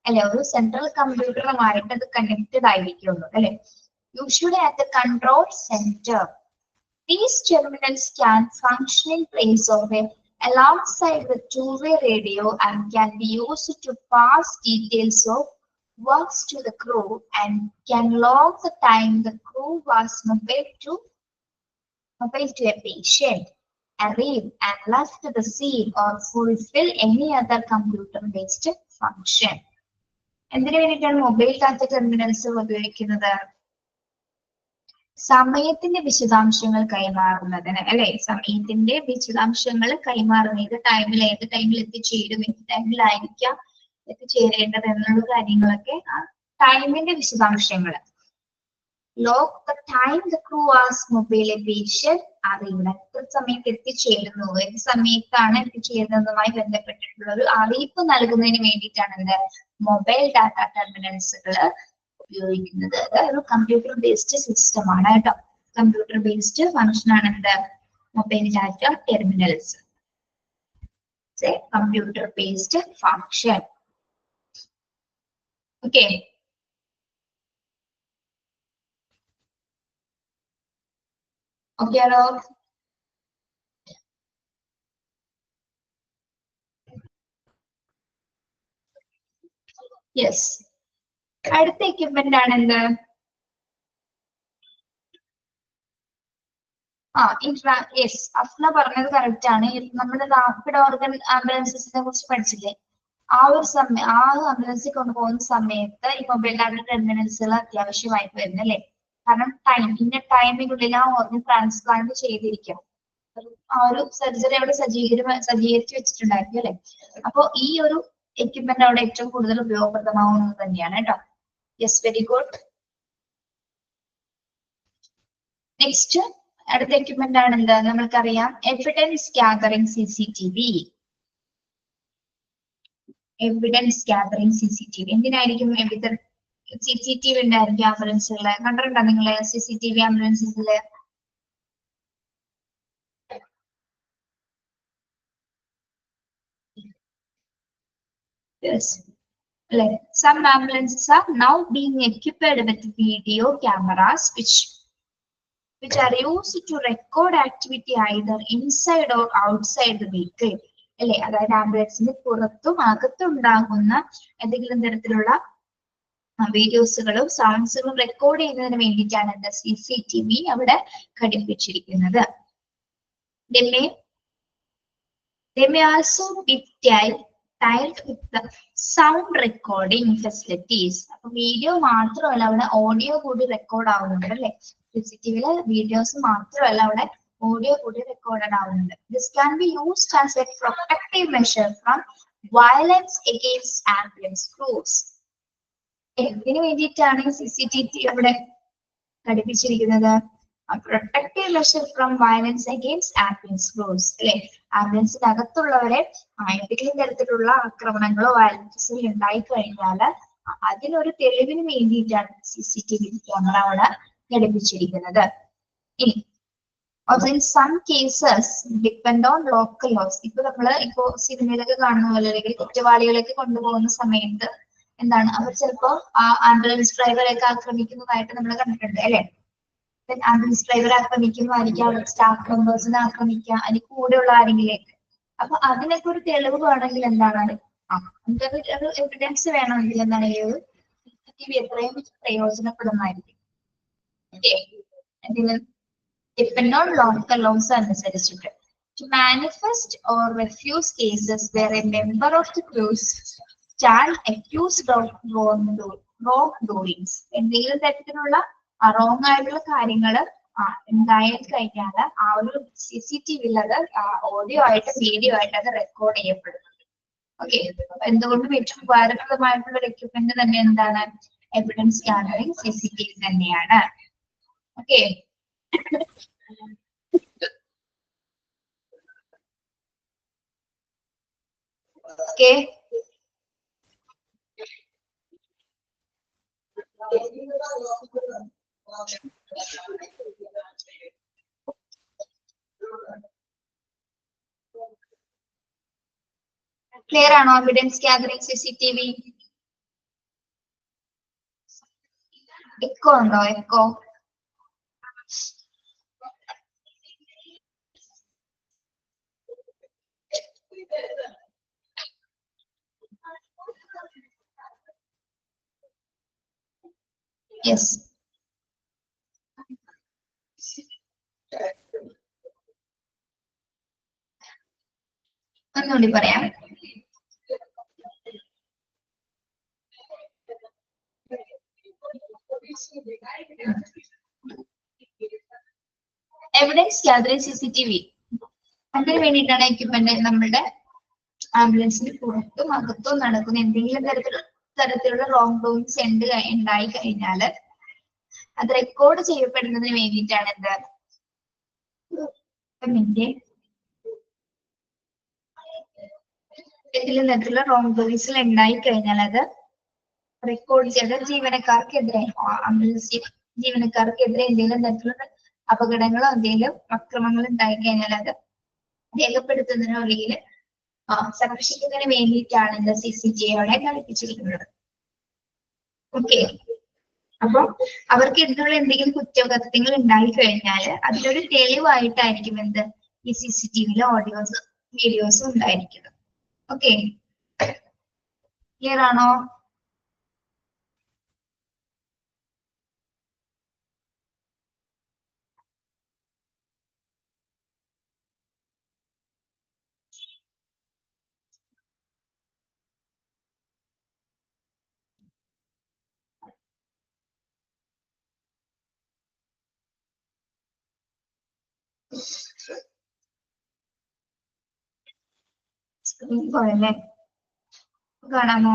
അല്ലെ? ഒരു സെൻട്രൽ കമ്പ്യൂട്ടറുമായിട്ട് അത് കണക്റ്റഡ് ആയിരിക്കുള്ളൂ അല്ലെ? Usually at the control center. These terminals can function in place of it alongside the two-way radio and can be used to pass details of works to the crew and can log the time the crew was mobile to a patient, arrive and left the scene or fulfill any other computer-based function. എന്തിനു വേണ്ടിയിട്ടാണ് mobile data terminals ഉപയോഗിക്കുന്നത്? സമയത്തിന്റെ വിശദാംശങ്ങൾ കൈമാറുന്നതിന് അല്ലെ? സമയത്തിന്റെ വിശദാംശങ്ങൾ കൈമാറുന്നത് ഏത് ടൈമിൽ എത്തിച്ചേരും, ഏത് ടൈമിലായിരിക്കാം എത്തിച്ചേരേണ്ടത് എന്നുള്ള കാര്യങ്ങളൊക്കെ ആ ടൈമിന്റെ വിശദാംശങ്ങൾ. Log the time the crew was mobile A patient അറിയുന്നത് എത്ര സമയത്ത് എത്തിച്ചേരുന്നു, ഏത് സമയത്താണ് എത്തിച്ചേരുന്നതുമായി ബന്ധപ്പെട്ടിട്ടുള്ള ഒരു അറിയിപ്പ് നൽകുന്നതിന് വേണ്ടിയിട്ടാണ് മൊബൈൽ ഡാറ്റ ടെർമിനൽസുകൾ ഉപയോഗിക്കുന്നത്. ഒരു കമ്പ്യൂട്ടർ ബേസ്ഡ് സിസ്റ്റം ആണ് കേട്ടോ. കമ്പ്യൂട്ടർ ബേസ്ഡ് ഫംഗ്ഷൻ ആണ് mobile data terminals. Computer based function. Okay. Okay ആണോ? യെസ്. അടുത്ത എക്യുപ്മെന്റ് ആണ് എന്ത്? യെസ്, അഫ്ന പറഞ്ഞത് കറക്റ്റ് ആണ്. നമ്മുടെ റാപ്പിഡ് ഓർഗൻ ആംബുലൻസിനെ കുറിച്ച് പഠിച്ചില്ലേ? ആ ഒരു സമയം ആ ആംബുലൻസിൽ കൊണ്ടുപോകുന്ന സമയത്ത് ഈ മൊബൈൽ ഡാറ്റ ടെർമിനൽസുകൾ അത്യാവശ്യമായിട്ട് വരുന്നല്ലേ? കാരണം ഇന്ന ടൈമിനുള്ളിൽ ആ ഓർഗൻ ട്രാൻസ്പ്ലാന്റ് ചെയ്തിരിക്കണം. ആ ഒരു സർജറി അവിടെ സജ്ജീകരിച്ച് വെച്ചിട്ടുണ്ടായിരിക്കും അല്ലെ? അപ്പൊ ഈ ഒരു എക്യുപ്മെന്റ് അവിടെ ഏറ്റവും കൂടുതൽ ഉപയോഗപ്രദമാവുന്നത് തന്നെയാണ് കേട്ടോ. Yes, very good. നെക്സ്റ്റ് അടുത്ത എക്യുപ്മെന്റ് ആണ് എന്ത്? നമ്മൾക്കറിയാം evidence gathering CCTV. Evidence gathering CCTV എന്തിനായിരിക്കും CCTV ഉണ്ടായിരിക്കും ആംബുലൻസുകള്? കണ്ടിട്ടുണ്ടോ നിങ്ങള് CCTV ആംബുലൻസില്? Yes. Some ambulances are now being equipped with video cameras which are used to record activity either inside or outside the vehicle. അല്ലെ? അതായത് ആംബുലൻസിന് പുറത്തും അകത്തും ഉണ്ടാകുന്ന എന്തെങ്കിലും തരത്തിലുള്ള വീഡിയോസുകളും സൗണ്ട്സുകളും റെക്കോർഡ് ചെയ്യുന്നതിന് വേണ്ടിയിട്ടാണ് എന്താ CCTV അവിടെ ഘടിപ്പിച്ചിരിക്കുന്നത്. They may also be tiled with the sound recording facilities. അപ്പൊ വീഡിയോ മാത്രമല്ല അവിടെ ഓഡിയോ കൂടി റെക്കോർഡ് ആവുന്നുണ്ട് അല്ലെ? CCTVയിലെ വീഡിയോസ് മാത്രമല്ല അവിടെ ഓഡിയോ കൂടി റെക്കോർഡഡ് ആവുന്നുണ്ട്. This can be used as a protective measure from violence against ambulance crews. എന്തിനു വേണ്ടിയിട്ടാണ് CCTV അവിടെ ഘടിപ്പിച്ചിരിക്കുന്നത്? Protective measure from violence against ambulance crews അല്ലെ? ആംബുലൻസിനകത്തുള്ളവരെ എന്തെങ്കിലും തരത്തിലുള്ള ആക്രമണങ്ങളോ വയലൻസോ ഉണ്ടായി കഴിഞ്ഞാൽ അതിനൊരു തെളിവിന് വേണ്ടിയിട്ടാണ് CCTV ക്യാമറ അവിടെ ഘടിപ്പിച്ചിരിക്കുന്നത്. ഇനി in some cases depend on local laws. ഇപ്പൊ സിനിമയിലൊക്കെ കാണുന്ന പോലെ അല്ലെങ്കിൽ കുറ്റവാളികളൊക്കെ കൊണ്ടുപോകുന്ന സമയത്ത് എന്താണ് അവർ ചിലപ്പോ ആംബുലൻസ് ഡ്രൈവറെയൊക്കെ ആക്രമിക്കുന്നതായിട്ട് നമ്മൾ കണ്ടിട്ടുണ്ട് അല്ലെ? ആംബുലൻസ് ഡ്രൈവറെ ആക്രമിക്കുന്നതായിരിക്കും, അവിടെ സ്റ്റാഫ് മെമ്പേഴ്സിനെ ആക്രമിക്കുക, അതിന് കൂടെയുള്ള ആരെങ്കിലേക്ക്. അപ്പൊ അതിനൊക്കെ ഒരു തെളിവ് വേണമെങ്കിൽ എന്താണ് ഒരു എവിഡൻസ് വേണമെങ്കിൽ എന്താണ് ഈ ഒരു CCTV എത്രയും പ്രയോജനപ്പെടുന്നതായിരിക്കും. Depend on local laws അനുസരിച്ചിട്ട്. To manifest or refuse cases where a member of the crew stand accused of wrongdoings. എന്തെങ്കിലും തരത്തിലുള്ള റോങ് ആയിട്ടുള്ള കാര്യങ്ങൾ ഉണ്ടായി കഴിഞ്ഞാൽ ആ ഒരു CCTVയിൽ അത് ഓഡിയോ ആയിട്ട് വീഡിയോ ആയിട്ട് അത് റെക്കോർഡ് ചെയ്യപ്പെടുന്നുണ്ട്. ഓക്കെ, എന്തുകൊണ്ടും ഏറ്റവും ഉപകാരപ്രദമായിട്ടുള്ള ഒരു എക്യുപ്മെന്റ് തന്നെ എന്താണ്? എവിഡൻസ് ഗ്യാതറിംഗ് CCTV തന്നെയാണ്. ഓക്കെ. Okay. Clear ആണോ എവിഡൻസ് ഗ്യാതറിംഗ് CCTV? എക്കോ ഉണ്ടോ? എക്കോ? യെസ്. ഒന്നുകൂടി പറയാം. എവിഡൻസ് ഗ്യാതറിംഗ് CCTV അതിന് വേണ്ടിയിട്ടാണ് എക്യുപ്മെന്റ് നമ്മളുടെ ആംബുലൻസിന് പുറത്തും അകത്തും നടക്കുന്ന എന്തെങ്കിലും തരത്തിലുള്ള റോങ് ഡൂയിങ്സ് ഉണ്ടായി കഴിഞ്ഞാൽ അത് റെക്കോർഡ് ചെയ്യപ്പെടുന്നതിന് വേണ്ടിയിട്ടാണ് എന്ത് എന്തെങ്കിലും തരത്തിലുള്ള റോങ് ഡൂയിങ്സ് ഉണ്ടായി കഴിഞ്ഞാൽ അത് റെക്കോർഡ് ചെയ്ത് ജീവനക്കാർക്കെതിരെ എന്തെങ്കിലും തരത്തിലുള്ള അപകടങ്ങളോ എന്തെങ്കിലും അക്രമങ്ങൾ ഉണ്ടായി കഴിഞ്ഞാൽ അത് രേഖപ്പെടുത്തുന്നതിനോ അല്ലെങ്കിൽ സംരക്ഷിക്കുന്നതിന് വേണ്ടിയിട്ടാണ് CCTV അവിടെ ഘടിപ്പിച്ചിരിക്കുന്നത്. ഓക്കെ. അപ്പം അവർക്ക് ഇതിനുള്ള എന്തെങ്കിലും കുറ്റകൃത്യങ്ങൾ ഉണ്ടായി കഴിഞ്ഞാൽ അതിലൊരു തെളിവായിട്ടായിരിക്കും എന്ത് ഈ CCTVയിലെ ഓഡിയോസ് വീഡിയോസും ഉണ്ടായിരിക്കുന്നത്. ഓക്കെ, ക്ലിയർ ആണോ? സ്ക്രീൻ പോയല്ലേ, കാണാമോ?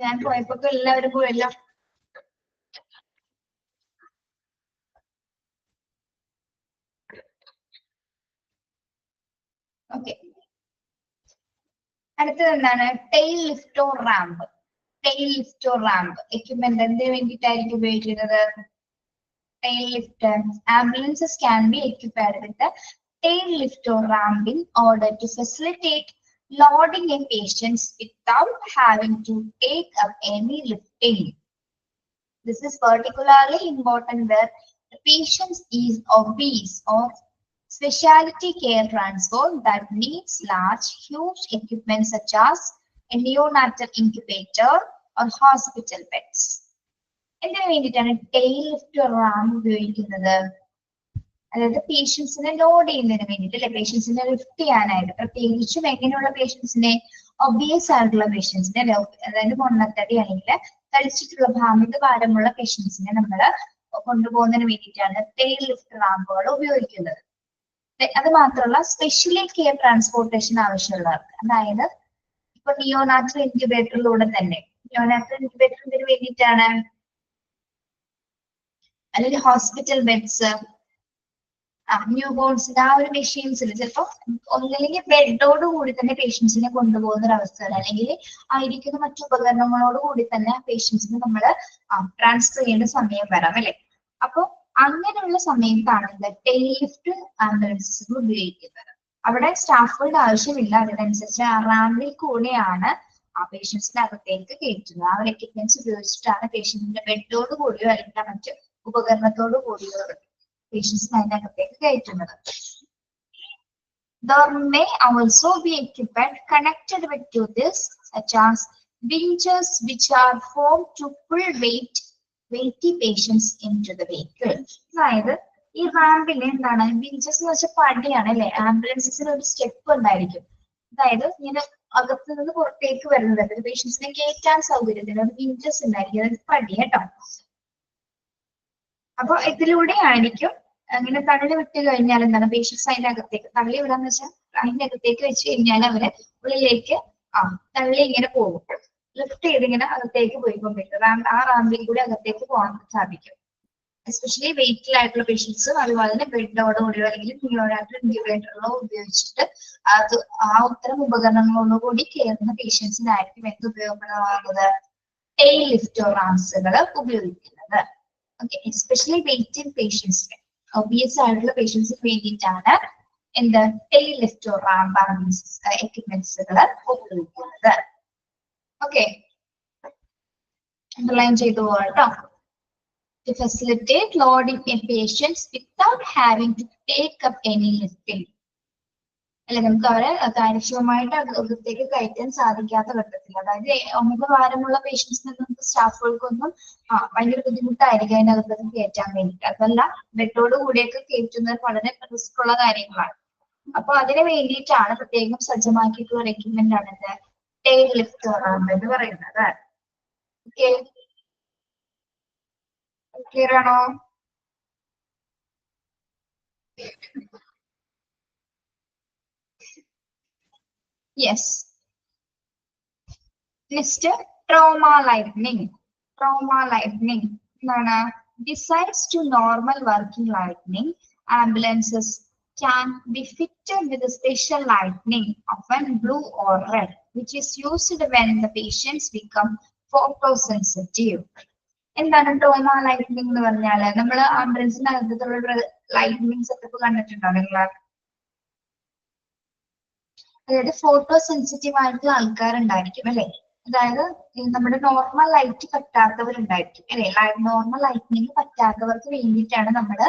ഞാൻ പോയപ്പോ എല്ലാവരും പോയല്ലോ. ഓക്കെ, അടുത്തത് എന്താണ്? ടെയിൽ ലിഫ്റ്റോ റാമ്പ്. ടെയിൽ ലിഫ്റ്റോ റാമ്പ് എക്യുപ്മെന്റ് എന്തിനു വേണ്ടിയിട്ടായിരിക്കും ഉപയോഗിക്കുന്നത്? Tail lift. Ambulances can be equipped with a tail lift or ramp in order to facilitate loading a patient without having to take up any lifting. This is particularly important where the patient is obese or specialty care transport that needs large, huge equipment such as a neonatal incubator or hospital beds. എന്തിനു വേണ്ടിയിട്ടാണ് tail lift ramp ഉപയോഗിക്കുന്നത്? അതായത് പേഷ്യൻസിനെ load ചെയ്യുന്നതിന് വേണ്ടിയിട്ട് അല്ലെ, പേഷ്യൻസിനെ lift ചെയ്യാനായിട്ട്. പ്രത്യേകിച്ചും എങ്ങനെയുള്ള പേഷ്യൻസിനെ? ഒബിയസ് ആയിട്ടുള്ള പേഷ്യൻസിനെ, അതായത് പൊണ്ണത്തടി അല്ലെങ്കിൽ തടിച്ചിട്ടുള്ള ഭാഗത്ത് ഭാരമുള്ള പേഷ്യൻസിനെ നമ്മൾ കൊണ്ടുപോകുന്നതിന് വേണ്ടിയിട്ടാണ് ടെയിൽ ലിഫ്റ്റ് റാമ്പുകൾ ഉപയോഗിക്കുന്നത്. അത് മാത്രമല്ല, സ്പെഷ്യലി കെയർ ട്രാൻസ്പോർട്ടേഷൻ ആവശ്യമുള്ളവർക്ക്, അതായത് ഇപ്പൊ നിയോനാറ്റൽ ഇൻക്യുബേറ്ററിലൂടെ തന്നെ, നിയോനാറ്റൽ ഇൻക്യുബേറ്ററിന് വേണ്ടിയിട്ടാണ്, അല്ലെങ്കിൽ ഹോസ്പിറ്റൽ ബെഡ്സ്, ന്യൂ ബോൺസിന്റെ ആ ഒരു മെഷീൻസിൽ ചിലപ്പോൾ ഒന്നില്ലെങ്കിൽ ബെഡോട് കൂടി തന്നെ പേഷ്യൻസിനെ കൊണ്ടുപോകുന്ന ഒരു അവസ്ഥ, അല്ലെങ്കിൽ ആയിരിക്കുന്ന മറ്റു ഉപകരണങ്ങളോട് കൂടി തന്നെ പേഷ്യൻസിനെ നമ്മൾ ട്രാൻസ്ഫർ ചെയ്യേണ്ട സമയം വരാം അല്ലെ. അപ്പൊ അങ്ങനെയുള്ള സമയത്താണ് ടെയിൽ ലിഫ്റ്റ് ആംബുലൻസസ് ഉപയോഗിക്കുന്നത്. അവിടെ സ്റ്റാഫുകളുടെ ആവശ്യമില്ല, അതിനനുസരിച്ച് റാമ്പിൽ കൂടെയാണ് ആ പേഷ്യൻസിന്റെ അകത്തേക്ക് കയറ്റുന്നത്. ആ ഒരു എക്യുപ്മെന്റ്സ് ഉപയോഗിച്ചിട്ടാണ് പേഷ്യന്റിന്റെ ബെഡോട് കൂടിയോ അല്ലെങ്കിൽ മറ്റ് ഉപകരണത്തോട് കൂടിയോ പേഷ്യൻസിനെ അതിനകത്തേക്ക് കയറ്റുന്നത്. There may also be equipment connected with to this, such as winches, which are formed to pull weighty patients into the vehicle. അതായത് ഈ റാമ്പിൽ എന്താണ് വിഞ്ചസ് എന്ന് വെച്ചാൽ പടിയാണ് അല്ലെ. ആംബുലൻസിന് ഒരു സ്റ്റെപ്പ് ഉണ്ടായിരിക്കും, അതായത് ഇങ്ങനെ അകത്ത് നിന്ന് പുറത്തേക്ക് വരുന്നത് പേഷ്യൻസിനെ കയറ്റാൻ സൗകര്യത്തിന് ഒരു വിഞ്ചസ് ഉണ്ടായിരിക്കും, അതായത് പടി കേട്ടോ. അപ്പൊ ഇതിലൂടെ ആയിരിക്കും അങ്ങനെ തള്ളി വിട്ട് കഴിഞ്ഞാൽ എന്താണ് പേഷ്യൻസ് അതിന്റെ അകത്തേക്ക് തള്ളി വിടാന്ന് വെച്ചാൽ അതിന്റെ അകത്തേക്ക് വെച്ച് കഴിഞ്ഞാൽ അവര് ഉള്ളിലേക്ക് തള്ളി ഇങ്ങനെ പോകും, ലിഫ്റ്റ് ചെയ്ത് ഇങ്ങനെ അകത്തേക്ക് പോയിക്കൊണ്ടിരിക്കും. ആ റാമ്പിൽ കൂടി അകത്തേക്ക് പോകാൻ സാധിക്കും. എസ്പെഷ്യലി വെയിറ്റിലായിട്ടുള്ള പേഷ്യൻസും അതുപോലെ തന്നെ ബെഡോട് കൂടിയോ അല്ലെങ്കിൽ നിയോനാറ്റൽ ഇൻക്യുബേറ്ററിലോ ഉപയോഗിച്ചിട്ട് അത് ഉത്തരം ഉപകരണങ്ങളോടുകൂടി കയറുന്ന പേഷ്യൻസിനായിരിക്കും എന്ത് ഉപയോഗപ്രദമാകുന്നത്? ടെയിൽ ലിഫ്റ്റോ റാംസുകൾ ഉപയോഗിക്കുന്നത്. ഓക്കെ, എസ്പെഷ്യലി വെയിറ്റിംഗ് പേഷ്യൻസിന്, ഒബിയസ് ആയിട്ടുള്ള പേഷ്യൻസിന് വേണ്ടിയിട്ടാണ് എന്ത് ടെയിൽ ലിഫ്റ്റ് റാമ്പ് എക്യുപ്മെന്റ്സുകൾ ഉപയോഗിക്കുന്നത്. ഓക്കെ, അണ്ടർലൈൻ ചെയ്തു പോകട്ടോ. To facilitate loading in patients without having to take up any lifting. അല്ലെ, നമുക്ക് അവരെ കാര്യക്ഷമമായിട്ട് അകത്തേക്ക് കയറ്റാൻ സാധിക്കാത്ത ഘട്ടത്തിൽ, അതായത് അമിത ഭാരമുള്ള പേഷ്യൻസിനെ നമുക്ക് സ്റ്റാഫുകൾക്കൊന്നും ഭയങ്കര ബുദ്ധിമുട്ടായിരിക്കും അതിനകത്തേക്ക് കയറ്റാൻ വേണ്ടിയിട്ട്. അതല്ല, ബെഡോട് കൂടിയൊക്കെ കയറ്റുന്നത് വളരെ റിസ്ക് ഉള്ള കാര്യങ്ങളാണ്. അപ്പൊ അതിന് വേണ്ടിയിട്ടാണ് പ്രത്യേകം സജ്ജമാക്കിയിട്ടുള്ള എക്യുപ്മെന്റ് ആണ് ഇത് ടെയിൽ ലിഫ്റ്റ് റാമ്പ് എന്ന് പറയുന്നത്. ഓക്കെ, ക്ലിയർ ആണോ? Yes. Next trauma lightening. Trauma lightening എന്താണ്? Besides to normal working lightning, ambulances can be fitted with a special lightning, often blue or red, which is used when the patients become photosensitive. എന്താണ് trauma lightening എന്ന് പറഞ്ഞാല്? നമ്മൾ ആംബുലൻസിനകത്തുള്ള lightening setup കണ്ടിട്ടുണ്ടോ നിങ്ങൾ? അതായത് photo sensitive ആയിട്ടുള്ള ആൾക്കാരുണ്ടായിരിക്കും അല്ലെ, അതായത് നമ്മുടെ നോർമൽ ലൈറ്റ് പറ്റാത്തവരുണ്ടായിരിക്കും അല്ലെ. നോർമൽ ലൈറ്റിനിങ് പറ്റാത്തവർക്ക് വേണ്ടിയിട്ടാണ് നമ്മൾ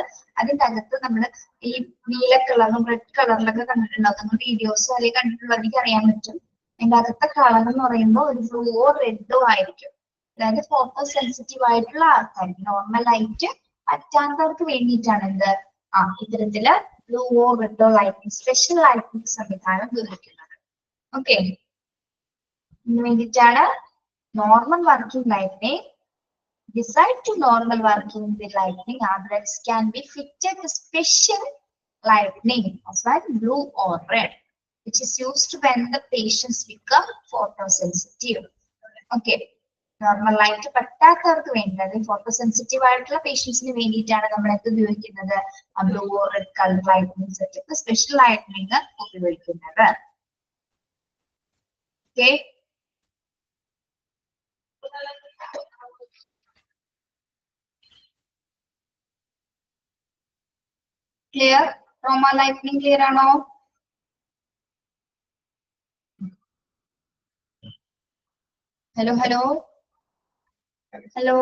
അതിൻ്റെ അകത്ത് നമ്മൾ ഈ നീല കളറും റെഡ് കളറിലൊക്കെ കണ്ടിട്ടുണ്ടാവും. നമ്മൾ വീഡിയോസോ അല്ലെങ്കിൽ കണ്ടിട്ടുള്ള എനിക്ക് അറിയാൻ പറ്റും. അതിൻ്റെ അകത്തെ കളർ എന്ന് പറയുമ്പോൾ ഒരു ബ്ലൂവോ റെഡോ ആയിരിക്കും. അതായത് ഫോട്ടോ സെൻസിറ്റീവ് ആയിട്ടുള്ള ആൾക്കാർക്ക് നോർമൽ ലൈറ്റ് പറ്റാത്തവർക്ക് വേണ്ടിയിട്ടാണ് എന്ത് ഇത്തരത്തില് ബ്ലൂവോ റെഡോ ലൈറ്റിംഗ് സ്പെഷ്യൽ ലൈറ്റിംഗ് സംവിധാനം ഉപയോഗിക്കുന്നത്. ഓക്കെ, ഇതിന് വേണ്ടിയിട്ടാണ് normal working lighting. Beside to normal working with lightning, ambulance can be fitted with special lightning of like blue or red, which is used when the patients become photosensitive. Okay, normal light പറ്റാത്തവർക്ക് വേണ്ടി, അതായത് photo sensitive ആയിട്ടുള്ള പേഷ്യൻസിന് വേണ്ടിയിട്ടാണ് നമ്മൾ എന്ത് ഉപയോഗിക്കുന്നത്? Blue or red colour lighting setup special lighting ഉപയോഗിക്കുന്നത്. Okay, clear? Trauma lighting clear ആണോ? Hello hello hello.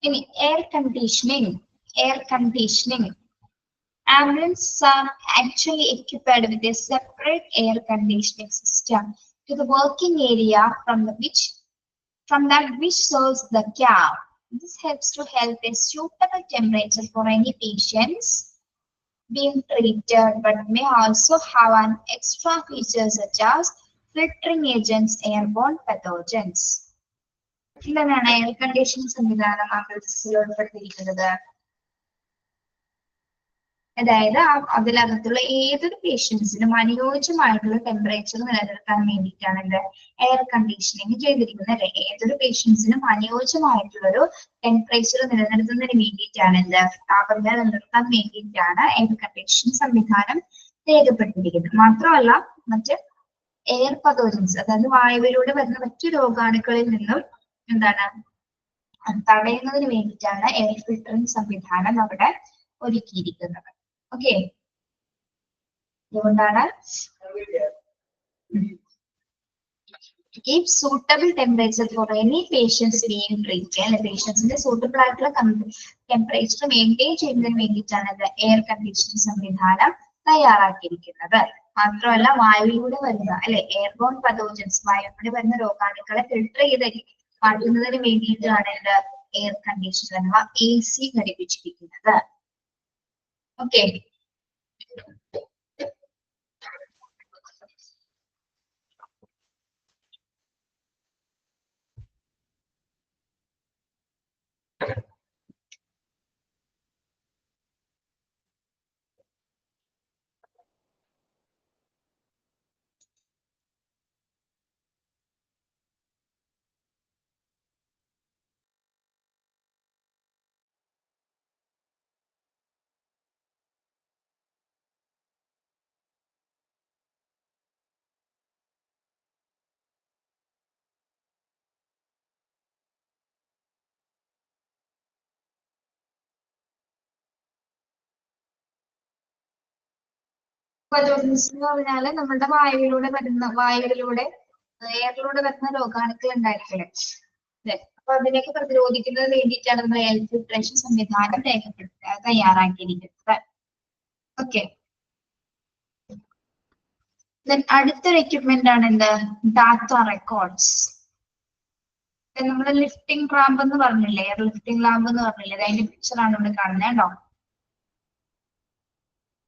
ഇനി air conditioning. Air conditioning. Ambulances are actually equipped with a separate air conditioning system to the working area from that which serves the cab. This helps to help a suitable temperature for any patients being treated, but may also have an extra feature such as filtering agents, airborne pathogens. എന്താണ് air conditioning സംവിധാനം ആംബുലൻസിൽ ഉൾപ്പെടുത്തിയിരിക്കുന്നത്? അതായത് അതിനകത്തുള്ള ഏതൊരു പേഷ്യൻസിനും അനുയോജ്യമായിട്ടുള്ള temperature നിലനിർത്താൻ വേണ്ടിയിട്ടാണ് ഇത് എയർ കണ്ടീഷനിങ് ചെയ്തിരിക്കുന്നത് അല്ലെ. ഏതൊരു പേഷ്യൻസിനും അനുയോജ്യമായിട്ടുള്ള ഒരു ടെമ്പറേച്ചർ നിലനിർത്തുന്നതിന് വേണ്ടിയിട്ടാണ് ഇത് താപനില നിലനിർത്താൻ വേണ്ടിയിട്ടാണ് എയർ കണ്ടീഷൻ സംവിധാനം രേഖപ്പെടുത്തിയിരിക്കുന്നത്. മാത്രമല്ല മറ്റ് എയർ പതോജൻസ്, അതായത് വായുവിലൂടെ വരുന്ന മറ്റു രോഗാണുക്കളിൽ നിന്നും എന്താണ് തടയുന്നതിന് വേണ്ടിയിട്ടാണ് എയർ ഫിൽട്ടറിംഗ് സംവിധാനം അവിടെ ഒരുക്കിയിരിക്കുന്നത്. ഓക്കെ, അതുകൊണ്ടാണ് to keep suitable temperature for any patients being treated, അല്ലെ പേഷ്യൻസിന്റെ സൂട്ടബിൾ ആയിട്ടുള്ള ടെമ്പറേച്ചർ മെയിൻറ്റെയിൻ ചെയ്യുന്നതിന് വേണ്ടിയിട്ടാണ് എയർ കണ്ടീഷനിങ് സംവിധാനം തയ്യാറാക്കിയിരിക്കുന്നത്. മാത്രമല്ല വായുവിലൂടെ വരുന്ന അല്ലെ എയർബോൺ പതോജൻസ്, വായുവിലൂടെ വരുന്ന രോഗാണുക്കളെ ഫിൽട്ടർ ചെയ്ത് മാറ്റുന്നതിന് വേണ്ടിയിട്ടാണ് എയർ കണ്ടീഷണർ അഥവാ AC ഘടിപ്പിച്ചിരിക്കുന്നത്. ഓക്കെ, ബലൂൺസ് എന്ന് പറഞ്ഞാല് നമ്മുടെ വായുവിലൂടെ എയറിലൂടെ വരുന്ന രോഗാണുക്കൾ ഉണ്ടായിരിക്കണേ. അല്ലെ? അപ്പൊ അതിനൊക്കെ പ്രതിരോധിക്കുന്നതിന് വേണ്ടിയിട്ടാണ് നമ്മൾ എയർ ഫിൽട്രേഷൻ സംവിധാനം തയ്യാറാക്കിയിരിക്കുന്നത്. ഓക്കെ. അടുത്തൊരു എക്യുപ്മെന്റ് ആണ് എന്ത്? Data records. നമ്മൾ ലിഫ്റ്റിംഗ് റാമ്പ് എന്ന് പറഞ്ഞില്ലേ, എയർ ലിഫ്റ്റിംഗ് ലാമ്പ് എന്ന് പറഞ്ഞില്ലേ, അതിന്റെ പിക്ചറാണ് ഇവിടെ കാണുന്നത് കേട്ടോ.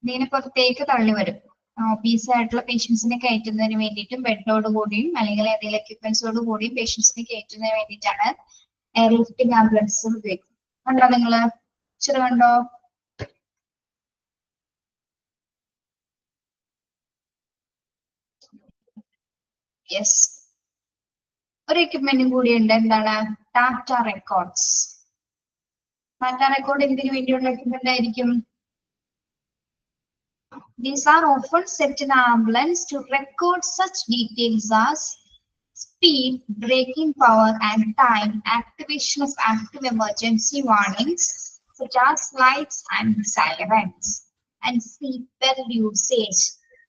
ഇതിനെ പുറത്തേക്ക് തള്ളി വരും. ഓബീസ് ആയിട്ടുള്ള പേഷ്യൻസിനെ കയറ്റുന്നതിന് വേണ്ടിയിട്ടും ബെഡോട് കൂടിയും അല്ലെങ്കിൽ ഏതെങ്കിലും എക്യുപ്മെന്റ്സോട് കൂടിയും പേഷ്യൻസിനെ കയറ്റുന്നതിന് വേണ്ടിയിട്ടാണ് എയർ ലിഫ്റ്റിംഗ് ആംബുലൻസ് ഉപയോഗിക്കുന്നത്. കണ്ടോ നിങ്ങള്? പിക്ചർ കണ്ടോ? യെസ്. ഒരു എക്യുപ്മെന്റും കൂടിയുണ്ട്. എന്താണ്? Data records. ഡാറ്റ റെക്കോർഡ് എന്തിനു വേണ്ടിയുള്ള എക്യുപ്മെന്റ് ആയിരിക്കും? These are often set in the ambulance to record such details as speed, braking power, and time, activation of active emergency warnings such as lights and sirens, and seatbelt usage.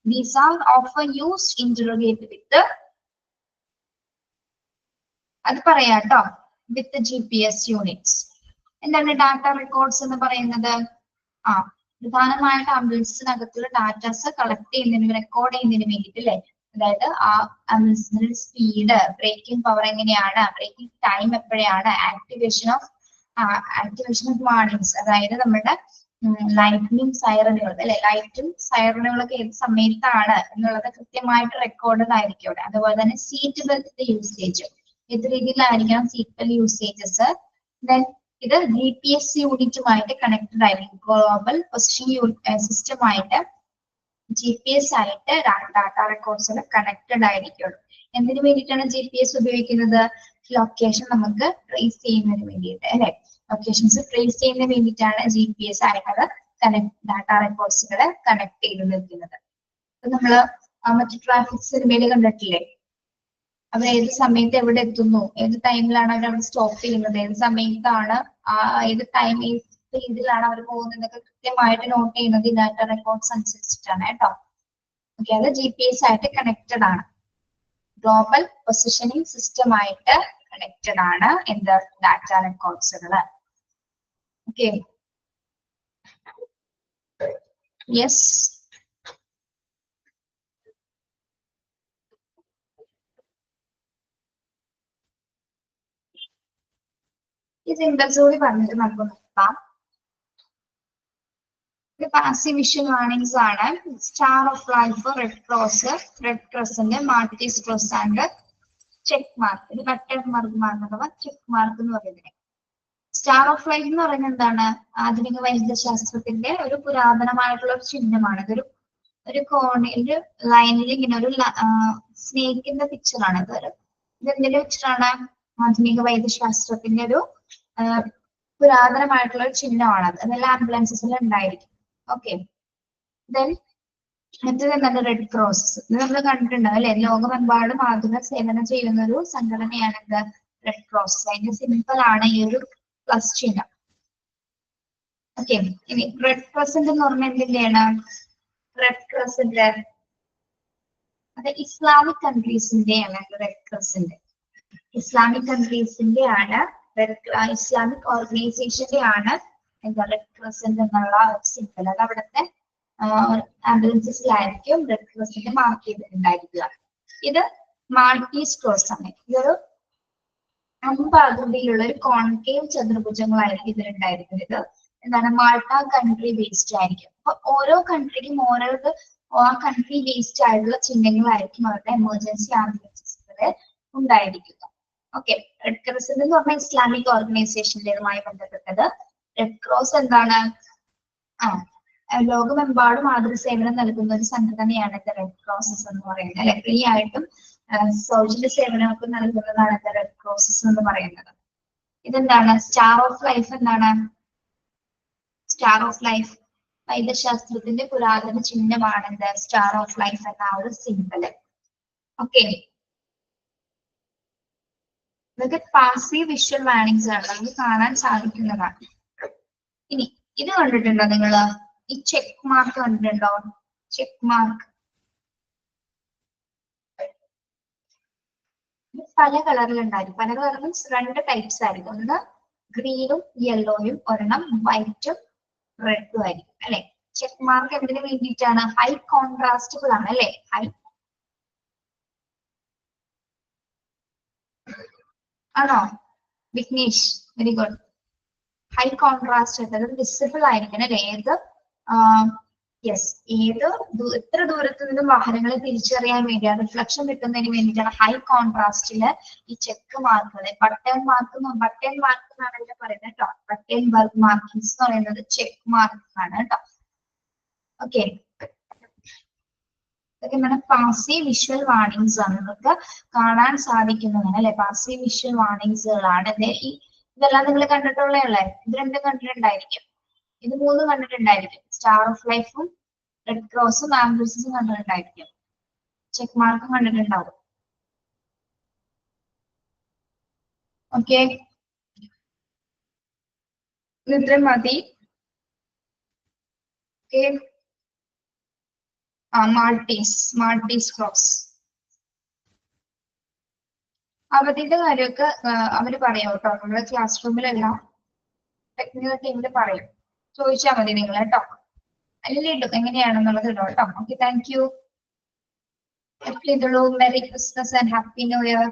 These are often used interrogated with the with the GPS units. എന്താണ് data records എന്ന് പറയുന്നത്? പ്രധാനമായിട്ട് ആംബുലൻസിനകത്തുള്ള datas collect ചെയ്യുന്നതിന്, record ചെയ്യുന്നതിന് വേണ്ടിയിട്ട് അല്ലെ. അതായത് ആ ആംബുലൻസിന്റെ സ്പീഡ്, ബ്രേക്കിംഗ് പവർ എങ്ങനെയാണ്, ബ്രേക്കിംഗ് ടൈം എപ്പോഴാണ്, ആക്ടിവേഷൻ ഓഫ് വാർണിംഗ്സ്, അതായത് നമ്മുടെ ലൈറ്റിനും സൈറനുകൾ അല്ലെ, ലൈറ്റും സൈറനുകളൊക്കെ ഏത് സമയത്താണ് എന്നുള്ളത് കൃത്യമായിട്ട് റെക്കോർഡഡ് ആയിരിക്കും അവിടെ. അതുപോലെ തന്നെ സീറ്റ് ബെൽറ്റ് യൂസേജ്, ഏത് രീതിയിലായിരിക്കണം സീറ്റ് ബെൽറ്റ് യൂസേജസ്. ദെൻ ഇത് GPS യൂണിറ്റുമായിട്ട് കണക്റ്റഡ് ആയിരിക്കും. ഗ്ലോബൽ പൊസിഷനിങ് സിസ്റ്റമായിട്ട് GPS ആയിട്ട് ഡാറ്റ റെക്കോർഡ്സ് കണക്റ്റഡ് ആയിരിക്കും. എന്തിനു വേണ്ടിയിട്ടാണ് GPS ഉപയോഗിക്കുന്നത്? ലൊക്കേഷൻ നമുക്ക് ട്രേസ് ചെയ്യുന്നതിന് വേണ്ടിയിട്ട് അല്ലെ. ലൊക്കേഷൻസ് ട്രേസ് ചെയ്യുന്നതിന് വേണ്ടിയിട്ടാണ് GPS ആയിട്ട് ഡാറ്റ റെക്കോർഡ്സുകൾ കണക്ട് ചെയ്ത് നിൽക്കുന്നത്. അപ്പൊ നമ്മള് മറ്റു ട്രാഫിക് സിനിമയിൽ കണ്ടിട്ടില്ലേ, അവർ ഏത് സമയത്ത് എവിടെ എത്തുന്നു, ഏത് ടൈമിലാണ് അവർ അവിടെ സ്റ്റോപ്പ് ചെയ്യുന്നത്, ഏത് സമയത്താണ് ഏത് ടൈം, ഏത് സ്പീഡിലാണ് അവർ പോകുന്നത് എന്നൊക്കെ കൃത്യമായിട്ട് നോട്ട് ചെയ്യുന്നത് ഈ ഡാറ്റ റെക്കോർഡ്സ് അനുസരിച്ചിട്ടാണ് കേട്ടോ. ഓക്കെ, അത് GPS ആയിട്ട് കണക്റ്റഡ് ആണ്. ഗ്ലോബൽ പൊസിഷനിങ് സിസ്റ്റമായിട്ട് കണക്റ്റഡ് ആണ് എന്ത്? ഡാറ്റ റെക്കോർഡ്സുകൾ. Okay, yes. ഈ സിംഗിൾസ് കൂടി പറഞ്ഞിട്ട് നമുക്ക് നോക്കാം. പാസീവ് വിഷ്വൽ വാർണിംഗ്സ് ആണ്. Star of life, red cross, red ക്രോസിന്റെ Maltese cross and check mark. ഇത് ബട്ടൺ മാർക്ക് അഥവാ ചെക്ക് മാർക്ക് എന്ന് പറയുന്നത്. സ്റ്റാർ ഓഫ് ലൈഫ് എന്ന് പറയുന്നത് എന്താണ്? ആധുനിക വൈദ്യശാസ്ത്രത്തിന്റെ ഒരു പുരാതനമായിട്ടുള്ള ഒരു ചിഹ്നമാണ്. ഇതൊരു ഒരു ലൈനിൽ ഇങ്ങനെ ഒരു സ്നേഹിക്കുന്ന പിക്ചറാണ്. ഇതെന്തിന്റെ പിക്ചറാണ്? ആധുനിക വൈദ്യശാസ്ത്രത്തിന്റെ ഒരു പുരാതനമായിട്ടുള്ള ഒരു ചിഹ്നമാണ്. അതെല്ലാം ആംബുലൻസസിൽ ഉണ്ടായിരിക്കും. ഓക്കെ, ദെൻ മറ്റേത് എന്താണ്? Red cross. ഇത് നമ്മൾ കണ്ടിട്ടുണ്ടാവും അല്ലെ. ലോകമെമ്പാടും ആതുര സേവനം ചെയ്യുന്ന ഒരു സംഘടനയാണ് ഇത് റെഡ് ക്രോസ്. അതിന്റെ സിമ്പിൾ ആണ് ഈ ഒരു പ്ലസ് ചിഹ്നം. ഓക്കെ, ഇനി റെഡ് ക്രോസിന്റെ എന്ന് പറഞ്ഞാൽ എന്തിന്റെയാണ്? റെഡ് ക്രോസിന്റെ അത് ഇസ്ലാമിക് കൺട്രീസിന്റെയാണ്. റെഡ് ക്രോസിന്റെ ഇസ്ലാമിക് കൺട്രീസിന്റെ ആണ്, ഇസ്ലാമിക് ഓർഗനൈസേഷന്റെ ആണ് എന്താ റെഡ് ക്രോസിന്റെ എന്നുള്ള സിമ്പിൾ. അത് അവിടുത്തെ ആംബുലൻസസിലായിരിക്കും റെഡ് ക്രോസിന്റെ മാർക്ക് ചെയ്തിട്ടുണ്ടായിരിക്കുക. ഇത് മാൾട്ടീസ് ക്രോസ് ആണ്. ഇതൊരു അമ്പാകൃതിയിലുള്ള ഒരു കോൺകേവ് ചതുർഭുജങ്ങളായിരിക്കും ഇതിലുണ്ടായിരിക്കുന്നത്. ഇത് എന്താണ്? മാൾട്ട കൺട്രി ബേസ്ഡ് ആയിരിക്കും. അപ്പൊ ഓരോ കൺട്രിക്കും ആ കൺട്രി ബേസ്ഡ് ആയിട്ടുള്ള ചിഹ്നങ്ങളായിരിക്കും അവരുടെ എമർജൻസി ആംബുലൻസസുകള് ഉണ്ടായിരിക്കുക. ഓക്കെ, റെഡ് ക്രോസ് എന്ന് പറഞ്ഞാൽ ഇസ്ലാമിക് ഓർഗനൈസേഷൻ്റെതുമായി ബന്ധപ്പെട്ടത്. റെഡ് ക്രോസ് എന്താണ്? ലോകമെമ്പാടും ആതുര സേവനം നൽകുന്ന ഒരു സംഘടനയാണ് ഇത് റെഡ് ക്രോസസ് എന്ന് പറയുന്നത് അല്ലെ. ഫ്രീ ആയിട്ടും സൗജന്യ സേവനമൊക്കെ നൽകുന്നതാണ് ഇത് റെഡ് ക്രോസസ് എന്ന് പറയുന്നത്. ഇതെന്താണ്? സ്റ്റാർ ഓഫ് ലൈഫ് എന്താണ്? സ്റ്റാർ ഓഫ് ലൈഫ് വൈദ്യശാസ്ത്രത്തിന്റെ പുരാതന ചിഹ്നമാണ് എന്ത്? സ്റ്റാർ ഓഫ് ലൈഫ് എന്ന ആ ഒരു സിംബല്. ഓക്കെ, ഇതൊക്കെ പാസീവ് വിഷ്വൽ വാർണിംഗ്സ് ആണ്, നമുക്ക് കാണാൻ സാധിക്കുന്നതാണ്. ഇനി ഇത് കണ്ടിട്ടുണ്ടോ നിങ്ങള്? ഈ ചെക്ക് മാർക്ക് കണ്ടിട്ടുണ്ടോ? Check mark. പല കളറിൽ ഉണ്ടായിരിക്കും. പല കളറിലും 2 ടൈപ്സ് ആയിരിക്കും. ഒന്ന് ഗ്രീനും യെല്ലോയും, ഒരെണ്ണം വൈറ്റും റെഡും ആയിരിക്കും അല്ലെ. ചെക്ക് മാർക്ക് എന്തിനു വേണ്ടിയിട്ടാണ്? ഹൈ കോൺട്രാസ്റ്റബിൾ ആണ് അല്ലെ. ഹൈ ആണോ Vignesh? Very good. High contrast അതായത് വിസിബിൾ ആയിരിക്കണം അല്ലെ. യെസ്, എത്ര ദൂരത്ത് നിന്നും വാഹനങ്ങളെ തിരിച്ചറിയാൻ വേണ്ടി റിഫ്ലക്ഷൻ കിട്ടുന്നതിന് വേണ്ടിയിട്ടാണ് ഹൈ കോൺട്രാസ്റ്റില് ഈ ചെക്ക് മാർക്കുകൾ. ബട്ടൺ മാർക്ക് എന്നാണ് ഇവിടെ പറയുന്നത് കേട്ടോ. ബട്ടൺ വർക്ക് മാർക്കിങ്സ് എന്ന് പറയുന്നത് ചെക്ക് മാർക്ക് ആണ് കേട്ടോ. ഓക്കെ, ഇതൊക്കെ എന്താണ്? പാസീവ് വിഷ്വൽ വാർണിംഗ്സ് ആണ്. നിങ്ങൾക്ക് കാണാൻ സാധിക്കുന്നതാണ് അല്ലെ. പാസീവ് വിഷ്വൽ വാർണിംഗ്സുകളാണ്. ഇതെല്ലാം നിങ്ങൾ കണ്ടിട്ടുള്ളതല്ലേ? ഇത് 2 കണ്ടിട്ടുണ്ടായിരിക്കും. ഇത് 3 കണ്ടിട്ടുണ്ടായിരിക്കും. സ്റ്റാർ ഓഫ് ലൈഫും റെഡ് ക്രോസും ആംബുലൻസും കണ്ടിട്ടുണ്ടായിരിക്കും. ചെക്ക് മാർക്കും കണ്ടിട്ടുണ്ടാവും. ഓക്കെ, ഇത്ര മതി. Maltese cross. അവധിന്റെ കാര്യമൊക്കെ അവര് പറയും കേട്ടോ. നമ്മുടെ ക്ലാസ് റൂമിലെല്ലാം ടെക്നിക്കൽ ടീമിൽ പറയും. ചോദിച്ചാൽ മതി നിങ്ങൾ കേട്ടോ. അല്ലെങ്കിൽ ഇടും എങ്ങനെയാണെന്നുള്ളത് ഇടും കേട്ടോ. Okay, thank you. Merry Christmas and happy new year.